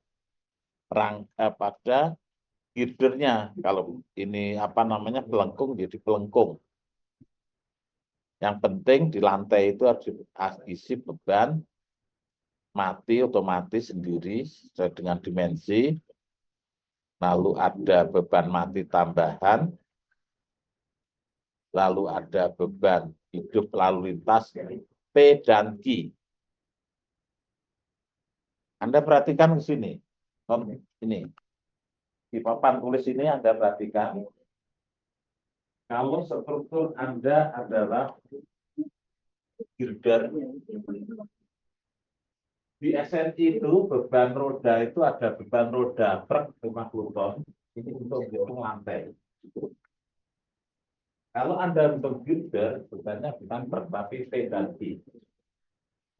Speaker 1: pada girdernya. Kalau ini apa namanya pelengkung jadi pelengkung. Yang penting di lantai itu harus diisi beban mati otomatis sendiri sesuai dengan dimensi. Lalu ada beban mati tambahan. Lalu ada beban hidup lalu lintas P dan Q. Anda perhatikan di sini. Ini. Di papan tulis ini Anda perhatikan. Kalau struktur Anda adalah girder, di SNI itu beban roda itu ada beban roda per 50 ton. Ini untuk menghitung lantai. Kalau Anda untuk girder, bebannya bukan per, tapi P dan Q.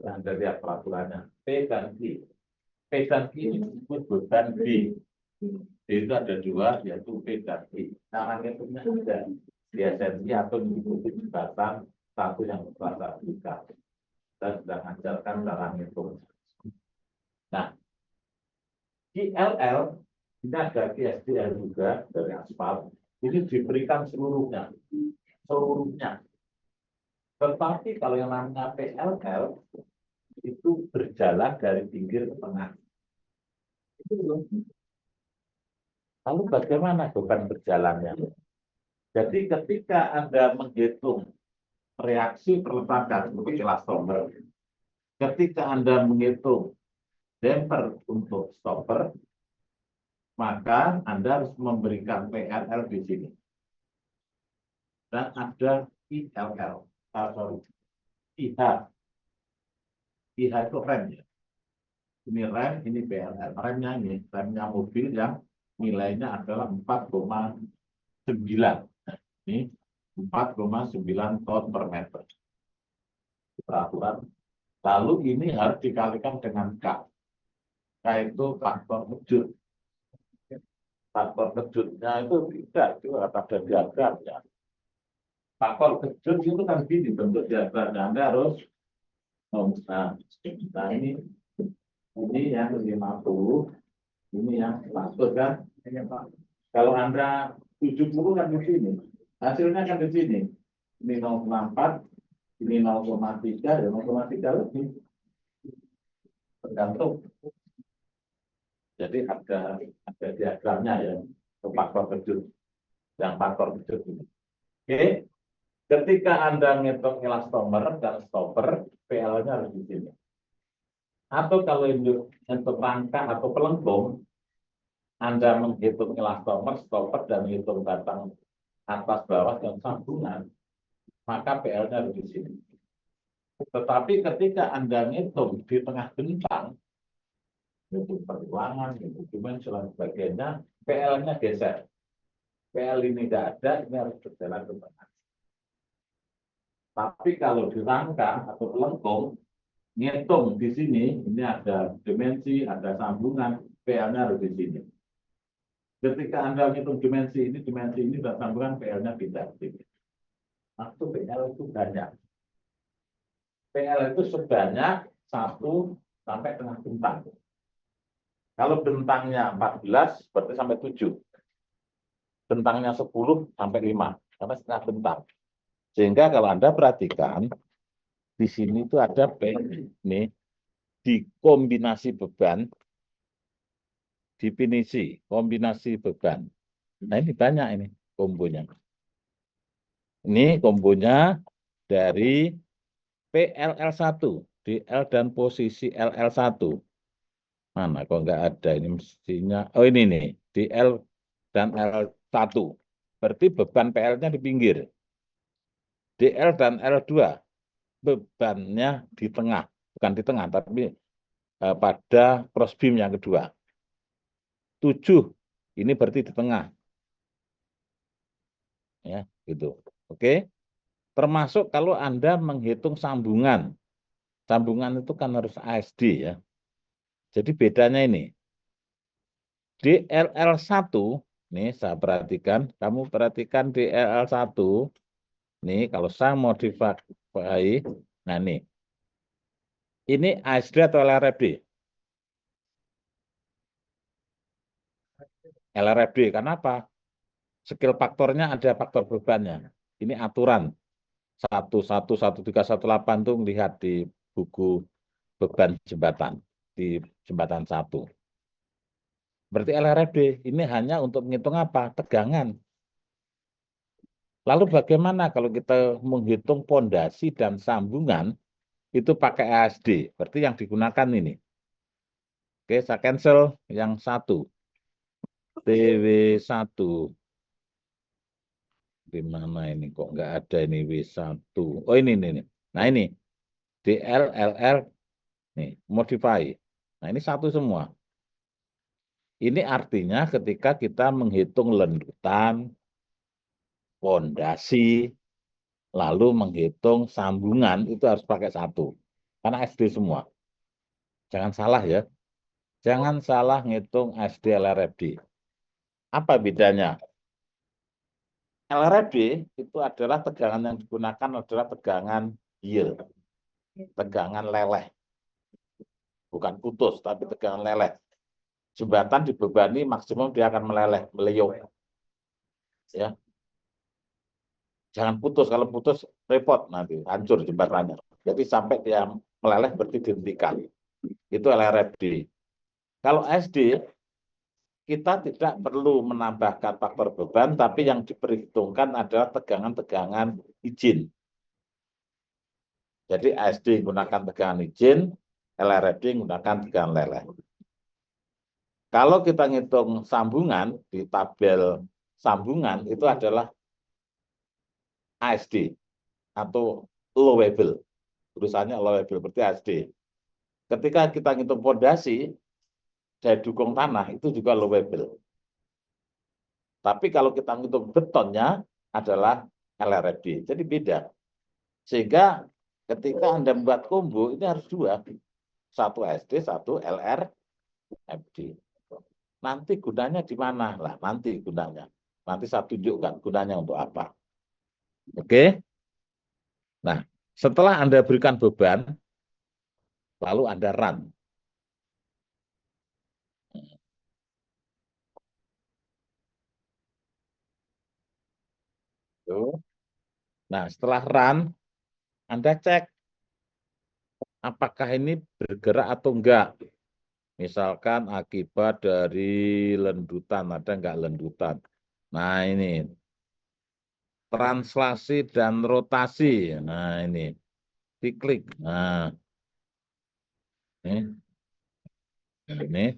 Speaker 1: Anda lihat peraturannya. P dan Q. P dan Q ini disebut beban B. B itu ada 2, yaitu P dan Q. Nah, hitungnya ada di SNI atau mengikuti jembatan satu yang berkelas 3. Kita sudah ajarkan cara ngitung. Nah, ILL, ini ada ISDL juga dari aspal. Ini diberikan seluruhnya. Seluruhnya. Tetapi kalau yang namanya PLL, itu berjalan dari pinggir ke tengah. Itu belum. Lalu bagaimana beban berjalannya? Jadi ketika Anda menghitung reaksi perletakan untuk elastomer, ketika Anda menghitung damper untuk stopper, maka Anda harus memberikan PLL di sini. Dan ada ILL, IH. IH itu rem ya. Ini rem, ini PLL. Remnya ini, remnya mobil yang nilainya adalah 4,9. Ini 4,9 ton per meter. Peraturan. Lalu ini harus dikalikan dengan K. K itu faktor kejut. Faktor kejutnya itu tidak, itu ada diagramnya. Faktor kejut itu kan gini bentuk diagramnya. Anda harus, nah ini yang 50, ini yang 100 kan. Kalau Anda 70 kan di sini. Hasilnya kan di sini. Ini 0,4, ini 0,3, dan 0,3 lebih. Tergantung. Jadi ada diagramnya ya, faktor kejut. Yang faktor kejut ini. Oke. Ketika Anda ngitung elastomer dan stopper, PL-nya harus di sini. Atau kalau untuk rangka atau pelengkung, Anda menghitung elastomer, stopper, dan menghitung batang atas, bawah, dan sambungan, maka PL-nya harus di sini. Tetapi ketika Anda ngitung di tengah bentang, ngitung perjuangan, ngitung dimensi, dan sebagainya, PL-nya geser. PL ini tidak ada, ini harus berjalan ke tengah. Tapi kalau di rangka atau pelengkung, ngitung di sini, ini ada dimensi, ada sambungan, PL-nya harus di sini. Ketika Anda ngitung dimensi ini, dan sambungan, PL-nya tidak di sini. Maksud PL itu banyak. PL itu sebanyak 1 sampai tengah bentang. Kalau bentangnya 14, berarti sampai 7. Bentangnya 10 sampai 5, sampai setengah bentang. Sehingga kalau Anda perhatikan, di sini itu ada P, ini, di kombinasi beban, definisi kombinasi beban. Nah ini banyak ini kombonya. Ini kombonya dari PLL1, DL dan posisi LL1. Mana kok nggak ada ini mestinya. Oh ini nih, DL dan L1. Berarti beban PL-nya di pinggir. DL dan L2 bebannya di tengah, bukan di tengah, tapi pada cross beam yang kedua. 7, ini berarti di tengah. Ya, gitu. Oke. Termasuk kalau Anda menghitung sambungan. Sambungan itu kan harus ASD ya. Jadi bedanya ini. DLL1, nih saya perhatikan, kamu perhatikan DLL1, nih kalau saya modifikasi, nah nih, ini ASD atau LRFD? LRFD, kenapa? Skill faktornya ada faktor bebannya. Ini aturan 1111318 tuh lihat di buku beban jembatan di jembatan 1. Berarti LRFD ini hanya untuk menghitung apa? Tegangan. Lalu bagaimana kalau kita menghitung pondasi dan sambungan itu pakai ASD? Berarti yang digunakan ini. Oke, saya cancel yang 1. TW1. Di mana ini kok nggak ada ini W1. Oh ini. Nah ini DL, LR, nih modify. Nah ini satu semua. Ini artinya ketika kita menghitung lendutan, pondasi, lalu menghitung sambungan itu harus pakai 1. Karena SD semua. Jangan salah ya. Jangan salah ngitung SD LRFD. Apa bedanya? LRFD itu adalah tegangan yang digunakan adalah tegangan yield. tegangan leleh. Bukan putus, tapi tegangan leleh. Jembatan dibebani maksimum dia akan meleleh, meliuk. Ya, jangan putus. Kalau putus repot nanti, hancur jembatannya. Jadi sampai dia meleleh berarti dihentikan. Itu LRFD. Kalau SD, kita tidak perlu menambahkan faktor beban, tapi yang diperhitungkan adalah tegangan-tegangan izin. Jadi SD gunakan tegangan izin, LRFD gunakan tegangan leleh. Kalau kita ngitung sambungan, di tabel sambungan itu adalah ASD atau allowable. Tulisannya allowable berarti ASD. Ketika kita ngitung fondasi, daya dukung tanah itu juga allowable. Tapi kalau kita ngitung betonnya adalah LRFD. Jadi beda. Sehingga ketika Anda membuat combo, ini harus dua. Satu SD, satu LRFD. Nanti gunanya di mana? Lah, nanti gunanya. Nanti saya tunjukkan gunanya untuk apa. Oke? Nah, setelah Anda berikan beban, lalu Anda run. Nah, setelah run, Anda cek apakah ini bergerak atau enggak. Misalkan akibat dari lendutan, ada enggak lendutan. Nah, ini translasi dan rotasi. Nah, ini diklik. Nah, ini.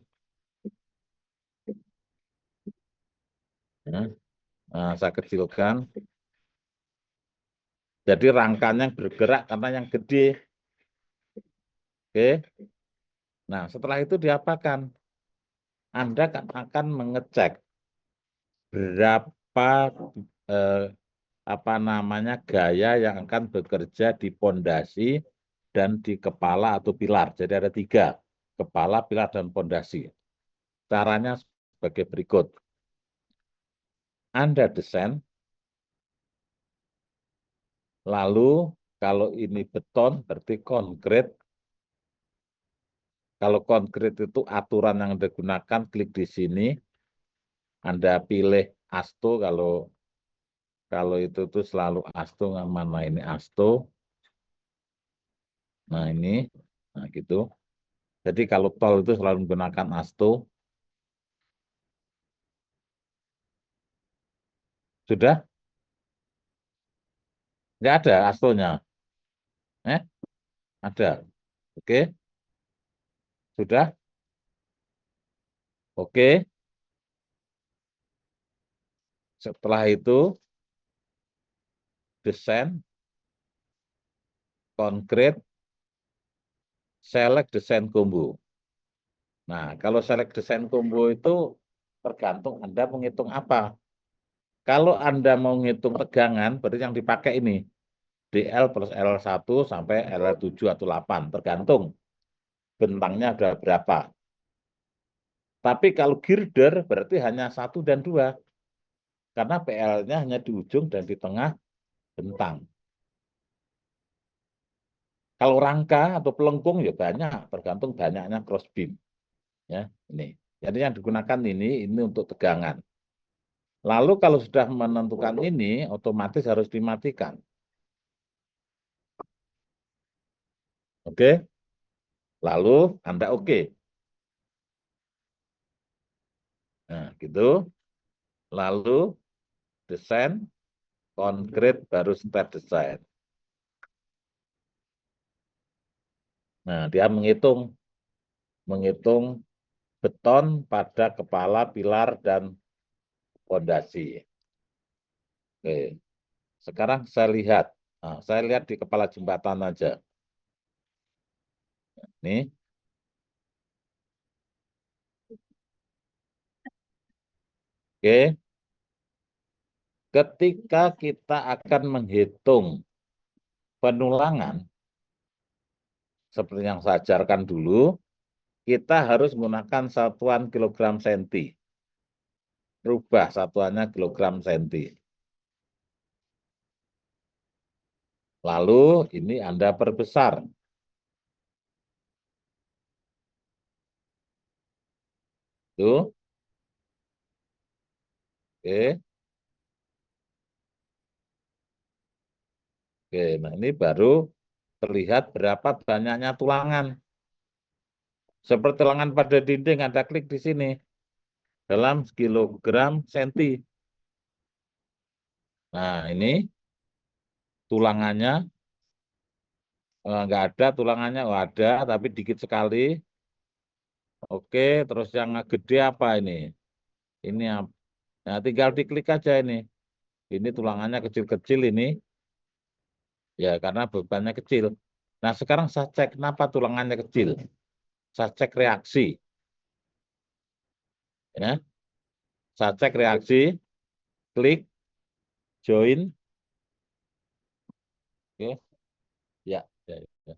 Speaker 1: Nah, saya kecilkan. Jadi rangkanya bergerak karena yang gede. Oke. Nah, setelah itu diapakan? Anda akan mengecek berapa gaya yang akan bekerja di pondasi dan di kepala atau pilar. Jadi ada 3, kepala, pilar, dan pondasi. Caranya sebagai berikut. Anda desain, lalu kalau ini beton berarti konkret. Kalau konkret itu aturan yang Anda gunakan, klik di sini. Anda pilih ASTO, kalau itu tuh selalu ASTO, mana ini ASTO. Nah ini, nah gitu. Jadi kalau tol itu selalu menggunakan ASTO. Sudah? Nggak ada ASTO-nya. Ada. Oke, sudah? Oke. Setelah itu, desain, konkret, select desain combo. Nah, kalau select desain combo itu tergantung Anda menghitung apa. Kalau Anda mau menghitung tegangan, berarti yang dipakai ini. DL plus L1 sampai L7 atau 8, tergantung bentangnya ada berapa. Tapi kalau girder berarti hanya 1 dan 2, karena PL-nya hanya di ujung dan di tengah bentang. Kalau rangka atau pelengkung ya banyak, tergantung banyaknya cross beam. Ya, ini. Jadi yang digunakan ini untuk tegangan. Lalu kalau sudah menentukan ini, otomatis harus dimatikan. Oke? Lalu Anda oke. Nah, gitu. Lalu desain, konkret, baru step desain. Nah, dia menghitung beton pada kepala, pilar, dan fondasi. Oke. Sekarang saya lihat. Nah, saya lihat di kepala jembatan aja. Nih. Oke. Ketika kita akan menghitung penulangan, seperti yang saya ajarkan dulu, kita harus menggunakan satuan kilogram senti. Rubah satuannya kilogram senti. Lalu ini Anda perbesar. Tuh, oke. Oke, nah ini baru terlihat berapa banyaknya tulangan. Seperti tulangan pada dinding, ada klik di sini. Dalam kilogram senti. Nah, ini tulangannya, nggak ada tulangannya, oh ada, tapi dikit sekali. Oke, terus yang gede apa ini? Ini nah, tinggal diklik aja ini. Ini tulangannya kecil-kecil ini, ya karena bebannya kecil. Nah, sekarang saya cek kenapa tulangannya kecil. Saya cek reaksi, ya. Saya cek reaksi, klik, join, oke, ya, ya, ya.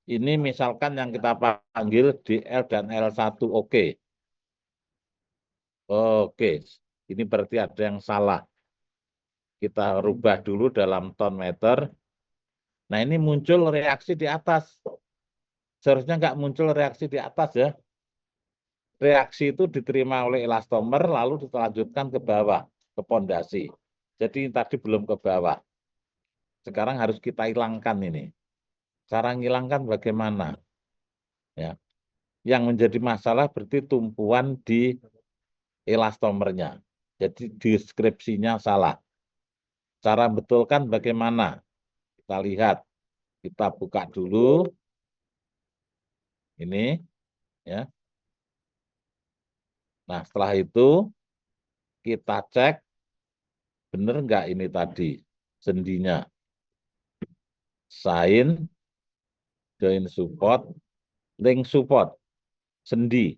Speaker 1: Ini misalkan yang kita panggil DL dan L1, oke. Oke, ini berarti ada yang salah. Kita rubah dulu dalam ton meter. Nah, ini muncul reaksi di atas. Seharusnya nggak muncul reaksi di atas ya. Reaksi itu diterima oleh elastomer, lalu dilanjutkan ke bawah, ke pondasi. Jadi tadi belum ke bawah. Sekarang harus kita hilangkan ini. Cara ngilangkan bagaimana? Ya. Yang menjadi masalah berarti tumpuan di elastomernya. Jadi deskripsinya salah. Cara betulkan bagaimana? Kita lihat. Kita buka dulu ini ya. Nah, setelah itu kita cek benar nggak ini tadi sendinya. Sign, join support, link support, sendi,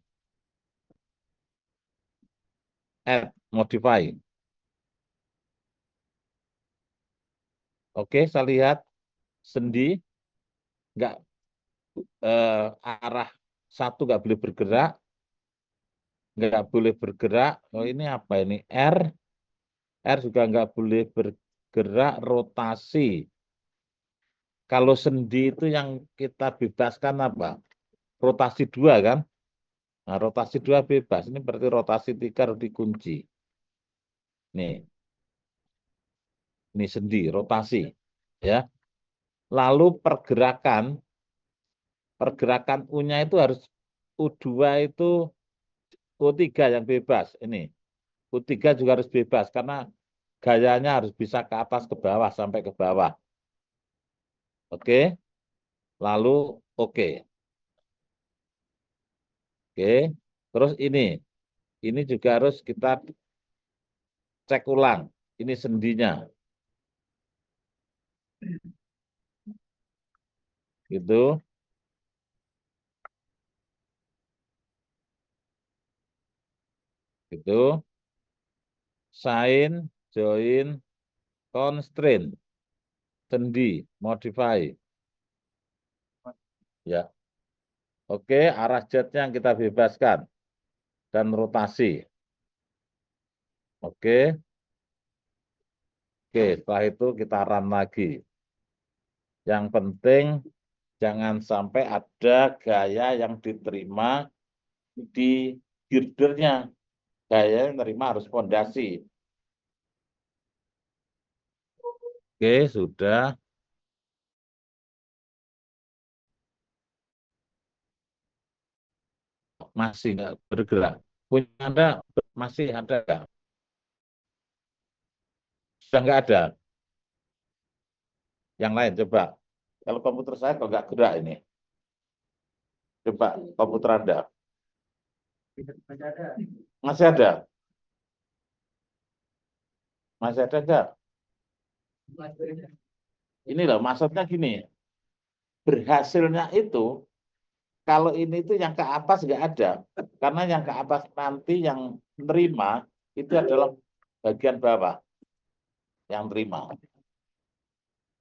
Speaker 1: add, modify. Oke, saya lihat sendi nggak arah satu nggak boleh bergerak, nggak boleh bergerak. Oh ini apa ini? R juga nggak boleh bergerak, rotasi. Kalau sendi itu yang kita bebaskan apa? Rotasi 2 kan? Nah, rotasi 2 bebas. Ini berarti rotasi 3 harus dikunci. Nih, ini sendi, rotasi. Ya. Lalu pergerakan U-nya itu harus U2 itu U3 yang bebas. Ini U3 juga harus bebas karena gayanya harus bisa ke atas ke bawah sampai ke bawah. Oke. Lalu oke. Oke. Terus ini juga harus kita cek ulang. Ini sendinya. Gitu. Gitu. Sign, join, constraint, sendi, modify. Ya. Oke, arah jetnya yang kita bebaskan dan rotasi. Oke. Oke, setelah itu kita run lagi. Yang penting jangan sampai ada gaya yang diterima di girdernya. Gaya yang diterima harus pondasi. Oke, sudah. Masih nggak bergerak. Punya Anda masih ada nggak? Sudah nggak ada. Yang lain coba. Kalau komputer saya kok nggak gerak ini. Coba komputer Anda. Masih ada? Masih ada nggak? Ini loh, maksudnya gini. Berhasilnya itu, kalau ini itu yang ke atas nggak ada. Karena yang ke atas nanti yang menerima, itu adalah bagian bawah yang terima.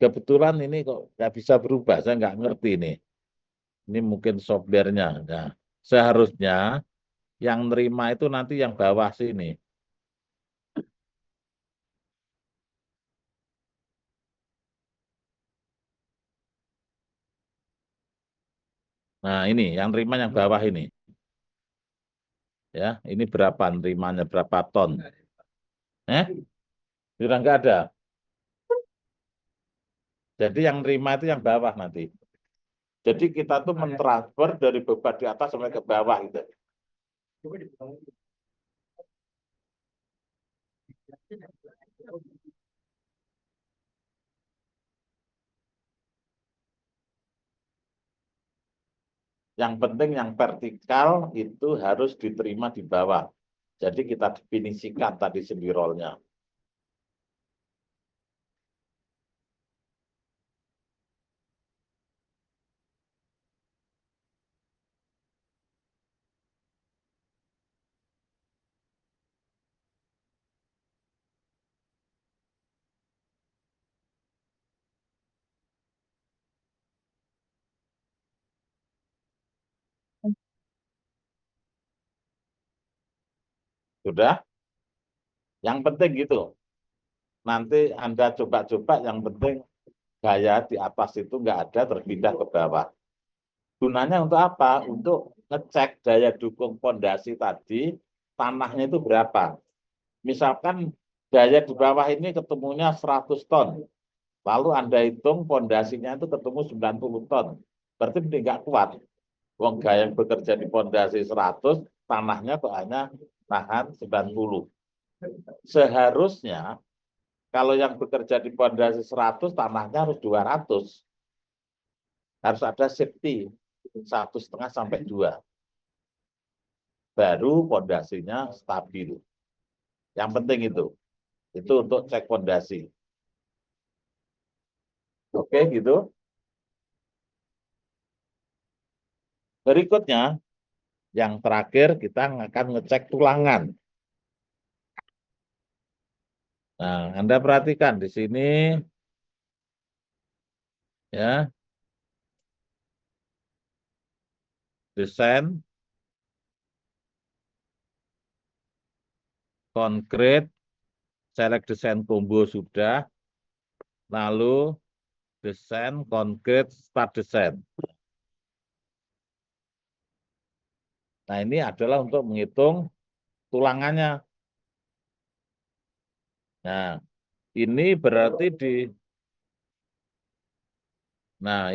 Speaker 1: Kebetulan ini kok nggak bisa berubah, saya nggak ngerti ini. Ini mungkin softwarenya. Nah, seharusnya yang nerima itu nanti yang bawah sini. Nah, ini yang nerima yang bawah ini. Ya, ini berapa nerimanya, berapa ton? Sudah nggak ada. Jadi yang nerima itu yang bawah nanti. Jadi kita tuh mentransfer dari beban di atas sampai ke bawah gitu. Yang penting yang vertikal itu harus diterima di bawah. Jadi kita definisikan tadi sendirinya. Sudah? Yang penting gitu. Nanti Anda coba-coba, yang penting gaya di atas itu nggak ada terpindah ke bawah. Gunanya untuk apa? Untuk ngecek daya dukung pondasi tadi, tanahnya itu berapa. Misalkan daya di bawah ini ketemunya 100 ton. Lalu Anda hitung pondasinya itu ketemu 90 ton. Berarti ini nggak kuat. Wong gaya yang bekerja di pondasi 100, tanahnya kok hanya tahan 90. Seharusnya kalau yang bekerja di pondasi 100, tanahnya harus 200. Harus ada safety 1,5 sampai 2. Baru pondasinya stabil. Yang penting itu. Itu untuk cek pondasi. Oke, gitu. Berikutnya, yang terakhir kita akan ngecek tulangan. Nah, Anda perhatikan di sini ya, desain konkret, select desain combo sudah, lalu desain konkret start desain. Nah, ini adalah untuk menghitung tulangannya. Nah, ini berarti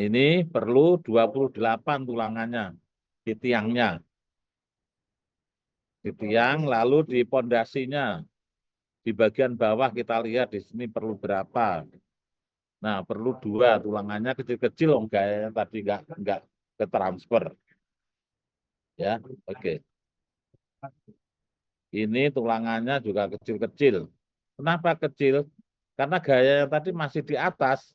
Speaker 1: ini perlu 28 tulangannya di tiangnya. Di tiang, lalu di pondasinya. Di bagian bawah kita lihat di sini perlu berapa. Nah, perlu 2 tulangannya kecil-kecil, gayanya tadi nggak ke transfer. Ya, oke. Ini tulangannya juga kecil-kecil. Kenapa kecil? Karena gaya yang tadi masih di atas.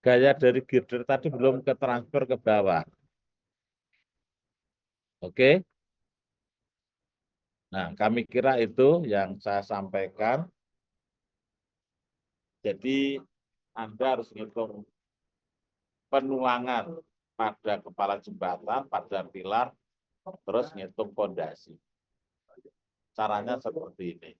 Speaker 1: Gaya dari girder tadi belum ke transfer ke bawah. Oke. Nah, kami kira itu yang saya sampaikan. Jadi Anda harus ngitung penuangan pada kepala jembatan, pada pilar, terus ngitung fondasi. Caranya seperti ini.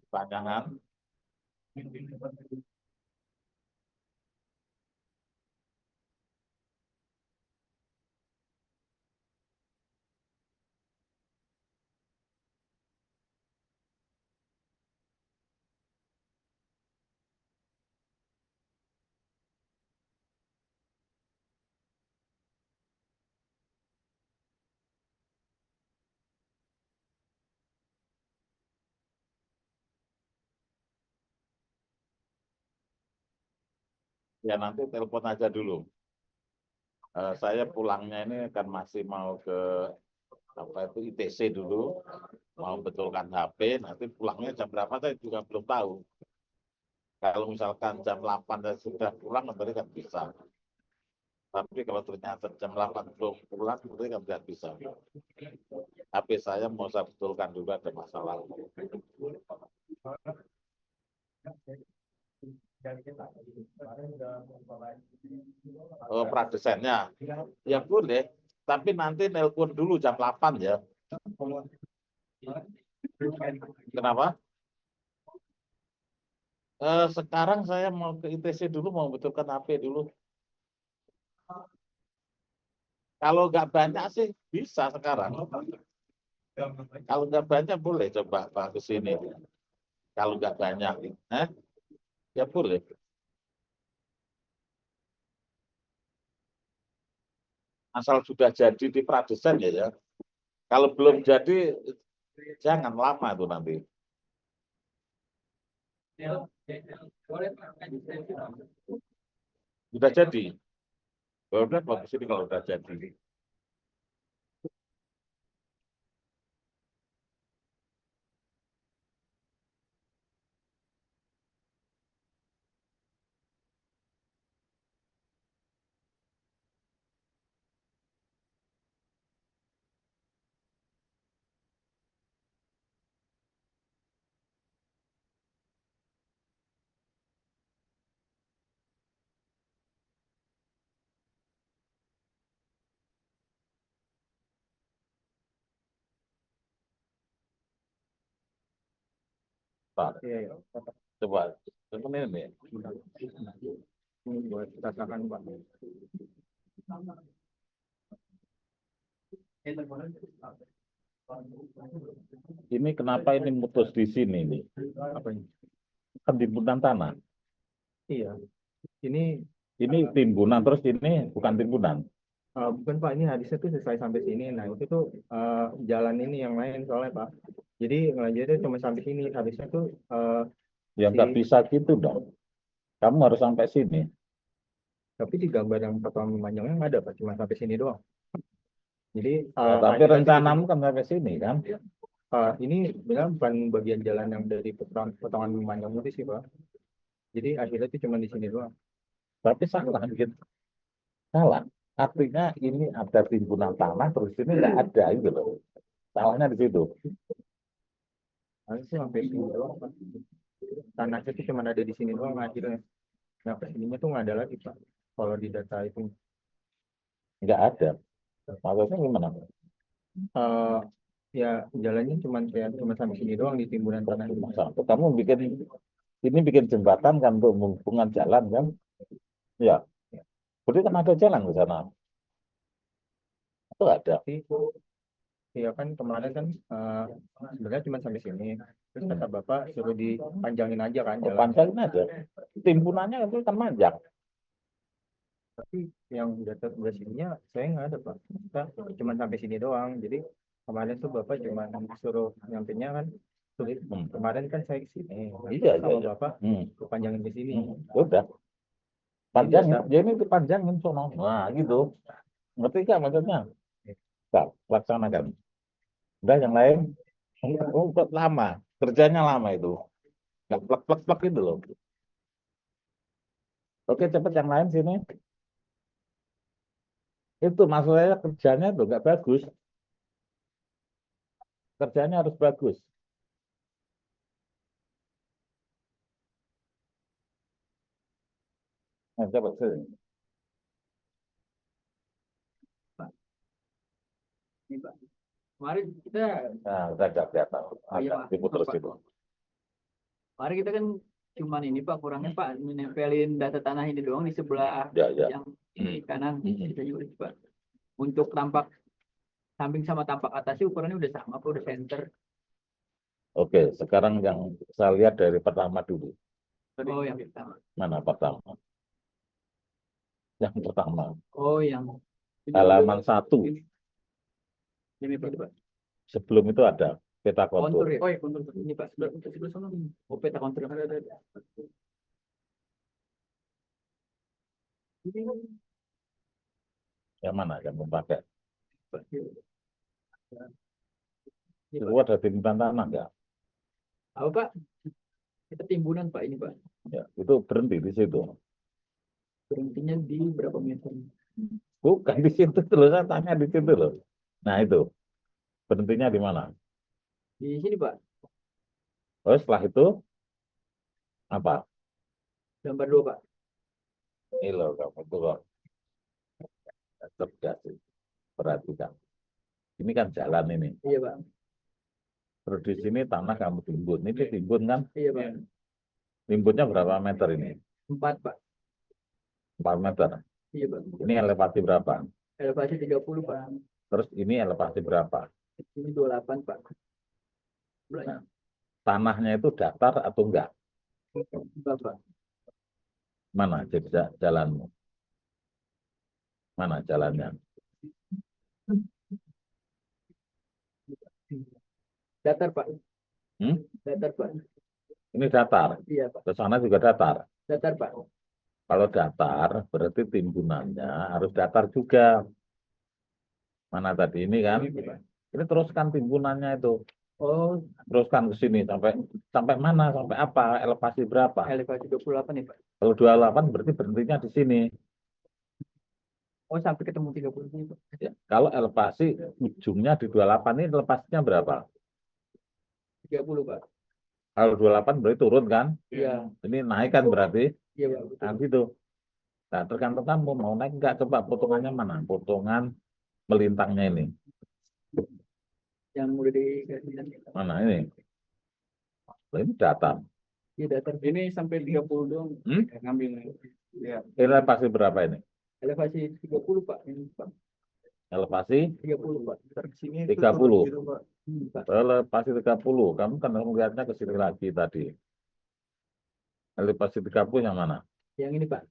Speaker 1: Panjangan. Ya nanti telepon aja dulu. Saya pulangnya ini kan masih mau ke apa itu ITC dulu, mau betulkan HP, nanti pulangnya jam berapa saya juga belum tahu. Kalau misalkan jam 8 saya sudah pulang, nanti kan bisa. Tapi kalau ternyata jam 8 belum pulang, itu kan tidak bisa. Tapi saya mau saya betulkan juga ada masalah. Oh, pradesainnya. Ya boleh, tapi nanti nelpon dulu jam 8 ya. Kenapa? Sekarang saya mau ke ITC dulu, mau betulkan HP dulu. Kalau nggak banyak sih bisa sekarang. Kalau nggak banyak boleh coba Pak ke sini. Kalau nggak banyak, ya boleh. Asal sudah jadi di pradesan ya. Kalau belum jadi, jangan lama itu nanti. Sudah jadi. Udah bagus ini kalau udah jadi. Pak, coba temenin nih.
Speaker 3: Buat katakan Pak.
Speaker 1: Ini kenapa ini mutus di sini nih?
Speaker 3: Apa ini?
Speaker 1: Kan timbunan tanah.
Speaker 3: Iya. Ini
Speaker 1: Ini timbunan, terus ini bukan timbunan.
Speaker 3: bukan Pak, ini hadisnya tuh selesai sampai sini. Nah, itu tuh jalan ini yang lain soalnya Pak. Jadi ngelanjutnya cuma sampai sini. Hadisnya tuh
Speaker 1: Ya nggak
Speaker 3: si
Speaker 1: bisa gitu dong. Kamu harus sampai sini.
Speaker 3: tapi di gambar yang pertama memanjangnya nggak ada Pak, cuma sampai sini doang. Jadi
Speaker 1: Ya, tapi
Speaker 3: hadisnya tuh
Speaker 1: rencanamu kan sampai sini kan?
Speaker 3: ini bilang bukan bagian jalan yang dari potongan memanjang itu sih Pak. Jadi akhirnya tuh cuma di sini doang.
Speaker 1: Tapi salah gitu. Salah. Artinya ini ada timbunan tanah, terus ini nggak ada gitu loh. Salahnya di situ.
Speaker 3: Harusnya sampai sini doang Pak. Tanahnya tuh cuma ada di sini doang akhirnya. Nah, kesininya tuh nggak ada lagi Pak. Kalau di data itu
Speaker 1: Nggak ada. Maksudnya gimana?
Speaker 3: eh ya jalannya cuma sampai sini doang di timbunan tanah ini.
Speaker 1: Masa kamu bikin ini bikin jembatan kan untuk menghubungkan jalan kan? Ya, berarti kan ada jalan di sana. Itu ada.
Speaker 3: Tapi ya kan kemarin kan sebenarnya cuma sampai sini. Terus kata Bapak suruh dipanjangin aja kan jalan.
Speaker 1: Panjangin aja. Timpunannya itu kan panjang.
Speaker 3: Tapi yang data sebelah sininya saya nggak ada Pak. Kita cuma sampai sini doang. Jadi kemarin tuh Bapak cuma suruh nyampainya kan sulit. Kemarin kan saya ke sini.
Speaker 1: Iya,
Speaker 3: Sama
Speaker 1: iya.
Speaker 3: Bapak panjangin ke sini.
Speaker 1: Udah. Panjangin. Jadi dipanjangin sono. Nah, gitu. Ngerti nggak maksudnya? Nah, laksanakan. Udah yang lain. Oh, kok lama. Kerjanya lama itu. Nggak plek-plek-plek gitu loh. Oke, cepet yang lain sini. Itu masalahnya kerjanya tuh nggak bagus. Kerjanya harus bagus. Nah, coba sini.
Speaker 4: Ini Pak, kemarin kita,
Speaker 1: Nah, udah nggak kelihatan.
Speaker 4: oh iya
Speaker 1: Agak
Speaker 4: Pak,
Speaker 1: diputer
Speaker 4: Pak.
Speaker 1: gitu.
Speaker 4: Kemarin kita kan cuman ini Pak, kurangnya Pak, menempelin data tanah ini doang di sebelah
Speaker 1: Ya, ya.
Speaker 4: yang ini kanan,
Speaker 1: Hmm.
Speaker 4: kita juga Pak. Untuk tampak samping sama tampak atasnya ukurannya udah sama, Pak, udah center.
Speaker 1: Oke, sekarang yang saya lihat dari pertama dulu.
Speaker 4: Oh, yang pertama.
Speaker 1: Mana pertama? Yang pertama.
Speaker 4: Oh, yang
Speaker 1: Halaman 1.
Speaker 4: ini Pak.
Speaker 1: Sebelum itu ada peta
Speaker 4: Kontur
Speaker 1: kontur.
Speaker 4: ya? Oh, ya, kontur. Ini Pak, sebelah sana. Oh, peta kontur. Ada.
Speaker 1: Yang mana yang memakai?
Speaker 4: Pak. Ini
Speaker 1: Itu
Speaker 4: Pak.
Speaker 1: ada timbunan tanah nggak?
Speaker 4: Apa Pak? Kita timbunan Pak ini Pak.
Speaker 1: Ya, itu berhenti di situ.
Speaker 4: Berhentinya di berapa meter?
Speaker 1: Bukan di situ loh, saya tanya di situ loh. Nah itu, berhentinya di mana?
Speaker 4: Di sini Pak,
Speaker 1: Oh, setelah itu apa?
Speaker 4: gambar 2 Pak.
Speaker 1: Ini loh, kamu tuh loh, cerdas sih. Perhatikan. Ini kan jalan ini.
Speaker 4: Iya Pak,
Speaker 1: Terus di sini tanah kamu timbun. Ini timbun kan?
Speaker 4: iya Pak.
Speaker 1: Timbunnya berapa meter ini?
Speaker 4: 4 Pak,
Speaker 1: 4 meter.
Speaker 4: iya Pak.
Speaker 1: Ini elevasi berapa?
Speaker 4: Elevasi 30 Pak,
Speaker 1: Terus ini elevasi berapa?
Speaker 4: ini 28 Pak.
Speaker 1: Nah, tanahnya itu datar atau enggak?
Speaker 4: Enggak Pak,
Speaker 1: Mana jalanmu? Mana jalannya?
Speaker 4: datar Pak,
Speaker 1: Hmm?
Speaker 4: datar Pak.
Speaker 1: Ini datar.
Speaker 4: Iya Pak,
Speaker 1: Ke sana juga datar.
Speaker 4: datar Pak.
Speaker 1: Kalau datar, berarti timbunannya harus datar juga. Mana tadi ini kan? Ini teruskan timbunannya itu.
Speaker 4: Oh,
Speaker 1: Teruskan ke sini sampai sampai mana? Sampai apa? Elevasi berapa?
Speaker 4: elevasi 28 nih Pak.
Speaker 1: Kalau 28 berarti berhentinya di sini.
Speaker 4: Oh, sampai ketemu 30 sini Pak.
Speaker 1: Ya, kalau elevasi ujungnya di 28 ini elevasinya berapa?
Speaker 4: 30 Pak.
Speaker 1: Kalau 28 berarti turun kan?
Speaker 4: Iya,
Speaker 1: Ini naik kan berarti?
Speaker 4: iya Pak. Betul.
Speaker 1: Nah gitu. Nah tergantung kamu mau naik enggak, coba potongannya mana? Potongan melintangnya ini.
Speaker 4: Yang udah dikasih nanti.
Speaker 1: Mana ini? Oh, ini datar.
Speaker 4: Iya, datar. Ini sampai 30 dong.
Speaker 1: Hmm?
Speaker 4: Ngambil. Ya.
Speaker 1: Elevasi berapa ini?
Speaker 4: Elevasi 30 Pak. Ini Pak.
Speaker 1: Elevasi
Speaker 4: 30 Pak.
Speaker 3: Ntar kesini
Speaker 1: 30.
Speaker 3: gitu, Pak.
Speaker 4: Pak.
Speaker 1: Elevasi 30. Kamu kan melihatnya ke sini lagi tadi. Elevasi 30 yang mana?
Speaker 4: Yang ini Pak.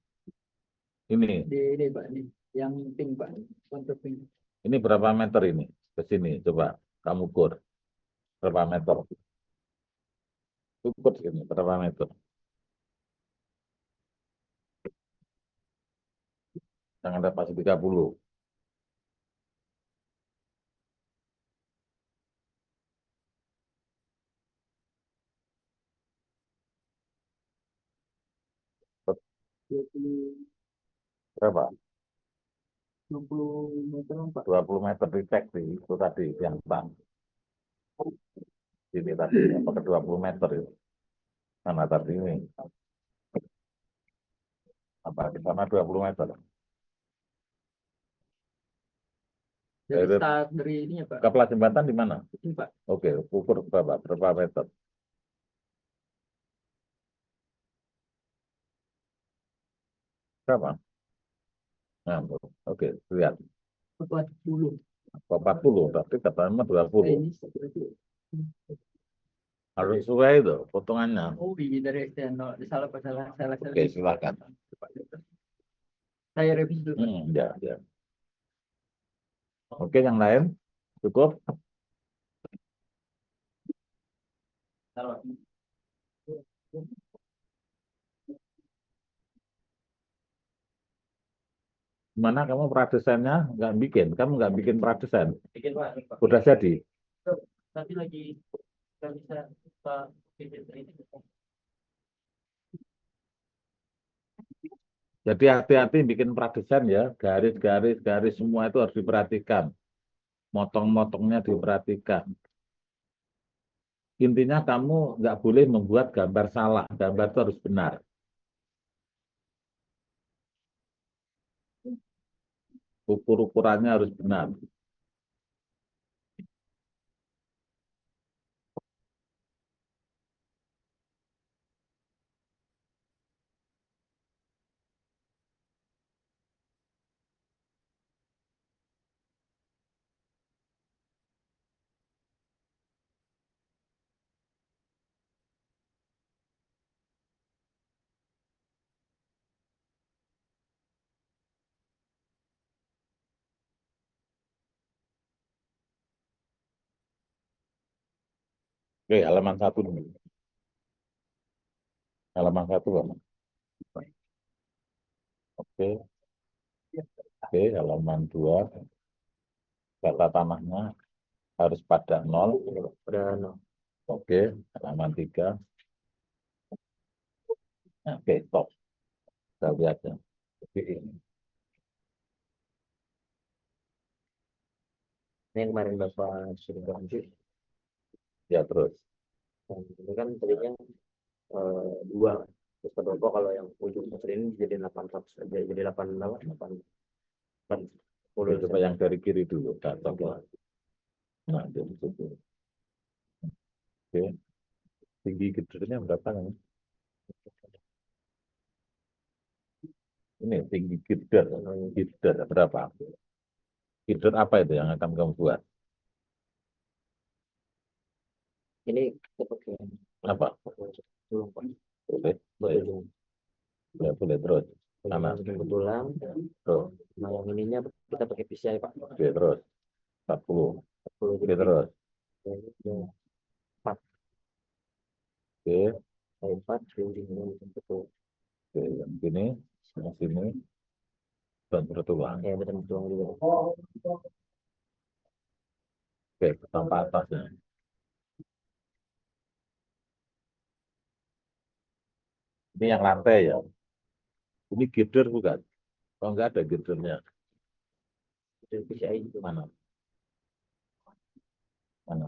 Speaker 1: Ini.
Speaker 4: Di ini Pak. Ini. Yang pink Pak. Kontur pink.
Speaker 1: Ini berapa meter ini? Ke sini. Coba kamu ukur. Berapa meter? Ukur sini. Berapa meter? Yang elevasi 30.
Speaker 4: Dua puluh
Speaker 1: Berapa?
Speaker 4: 20 meter Pak.
Speaker 1: 20 meter dicek sih. Itu tadi yang bang. Ini tadi. Apakah 20 meter itu? Mana tadi ini? Apa di sana 20 meter?
Speaker 4: Dari
Speaker 1: Dari-
Speaker 4: start dari ini ya Pak.
Speaker 1: Kepala jembatan di mana?
Speaker 4: Ini Pak.
Speaker 1: Oke, ukur berapa? Berapa meter? Berapa? Nah, oke, lihat.
Speaker 4: 40.
Speaker 1: 40, tapi katanya 20.
Speaker 4: Ini berarti.
Speaker 1: Harus sesuai itu potongannya.
Speaker 4: Oh iya dari external. Salah Pak. Salah.
Speaker 1: Oke, silakan.
Speaker 4: Saya revisi dulu Pak.
Speaker 1: Ya, ya. Oke, yang lain cukup.
Speaker 4: Taruh.
Speaker 1: Mana kamu pradesainnya nggak bikin? Kamu nggak bikin pradesain?
Speaker 4: Bikin Pak.
Speaker 1: Udah jadi.
Speaker 4: Tapi lagi nggak bisa Pak.
Speaker 1: Jadi hati-hati bikin pradesain ya. Garis-garis, garis semua itu harus diperhatikan. Motong-motongnya diperhatikan. Intinya kamu nggak boleh membuat gambar salah. Gambar itu harus benar. Ukur-ukurannya harus benar. Oke, halaman 1 dulu. Halaman 1 Pak. Oke, oke, halaman 2. Data tanahnya harus pada 0.
Speaker 3: Udah, no.
Speaker 1: Oke, halaman 3. Oke, stop. Kita lihat ya. Oke, ini.
Speaker 5: Ini yang kemarin Bapak suruh ganti.
Speaker 1: Ya terus.
Speaker 5: Ini kan tadinya 2. Terus kata Bapak kalau yang ujung pasir ini jadi 800 aja, jadi 8 apa? 80
Speaker 1: Coba yang dari kiri dulu. Gatok
Speaker 5: Oke.
Speaker 1: lah. Nah, jadi situ. Oke. Tinggi gidernya berapa nih? Ini tinggi gider. Gider berapa? Gider apa itu yang akan kamu buat?
Speaker 5: Ini kita pakai
Speaker 1: Apa?
Speaker 5: tulang Pak.
Speaker 1: Boleh.
Speaker 5: Buat
Speaker 1: Boleh.
Speaker 5: ujung.
Speaker 1: Boleh terus. Mana?
Speaker 5: Ujung tulang.
Speaker 1: Terus.
Speaker 5: Nah yang ininya kita pakai PCI Pak.
Speaker 1: Oke, terus. 40.
Speaker 5: 40
Speaker 1: Oke, terus.
Speaker 5: Ini 4.
Speaker 1: Oke.
Speaker 5: 4 di ujung betul.
Speaker 1: Oke, yang sini. Yang sini. Dan bertulang.
Speaker 5: Ya betul tulang juga.
Speaker 1: Oke, tanpa atasnya. Ini yang lantai ya. Ini girder bukan? Oh, enggak ada girdernya.
Speaker 5: Itu PCI itu.
Speaker 1: Mana? Mana?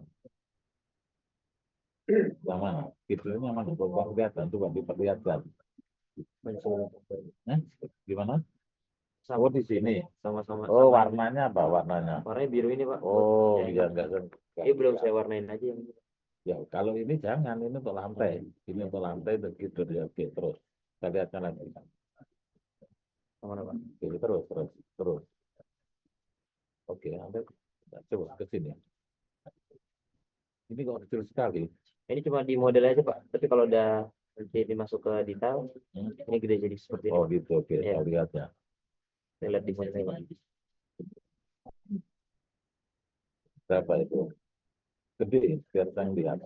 Speaker 1: Yang mana? Girdernya mana? Coba kelihatan, coba diperlihatkan. Gimana?
Speaker 5: Sama
Speaker 1: Oh, di sini.
Speaker 5: sama-sama.
Speaker 1: Oh, warnanya apa warnanya?
Speaker 5: Warnanya biru ini Pak.
Speaker 1: Oh,
Speaker 5: Ya,
Speaker 1: iya enggak.
Speaker 5: Ini belum saya warnain aja yang
Speaker 1: Ya, kalau ini jangan, ini untuk lantai. Ini untuk lantai dan girder ya. Oke, terus. Kita lihatkan lagi.
Speaker 5: mana Pak.
Speaker 1: Oke, terus. Oke, Anda coba ke sini. Ini kok kecil sekali.
Speaker 5: Ini cuma di model aja Pak. Tapi kalau udah nanti dimasuk ke detail, ini gede jadi seperti ini.
Speaker 1: Oh, gitu. Oke,
Speaker 5: Ya.
Speaker 1: saya lihat ya.
Speaker 5: Saya lihat di modelnya Pak.
Speaker 1: Berapa itu? Gede, biar saya lihat.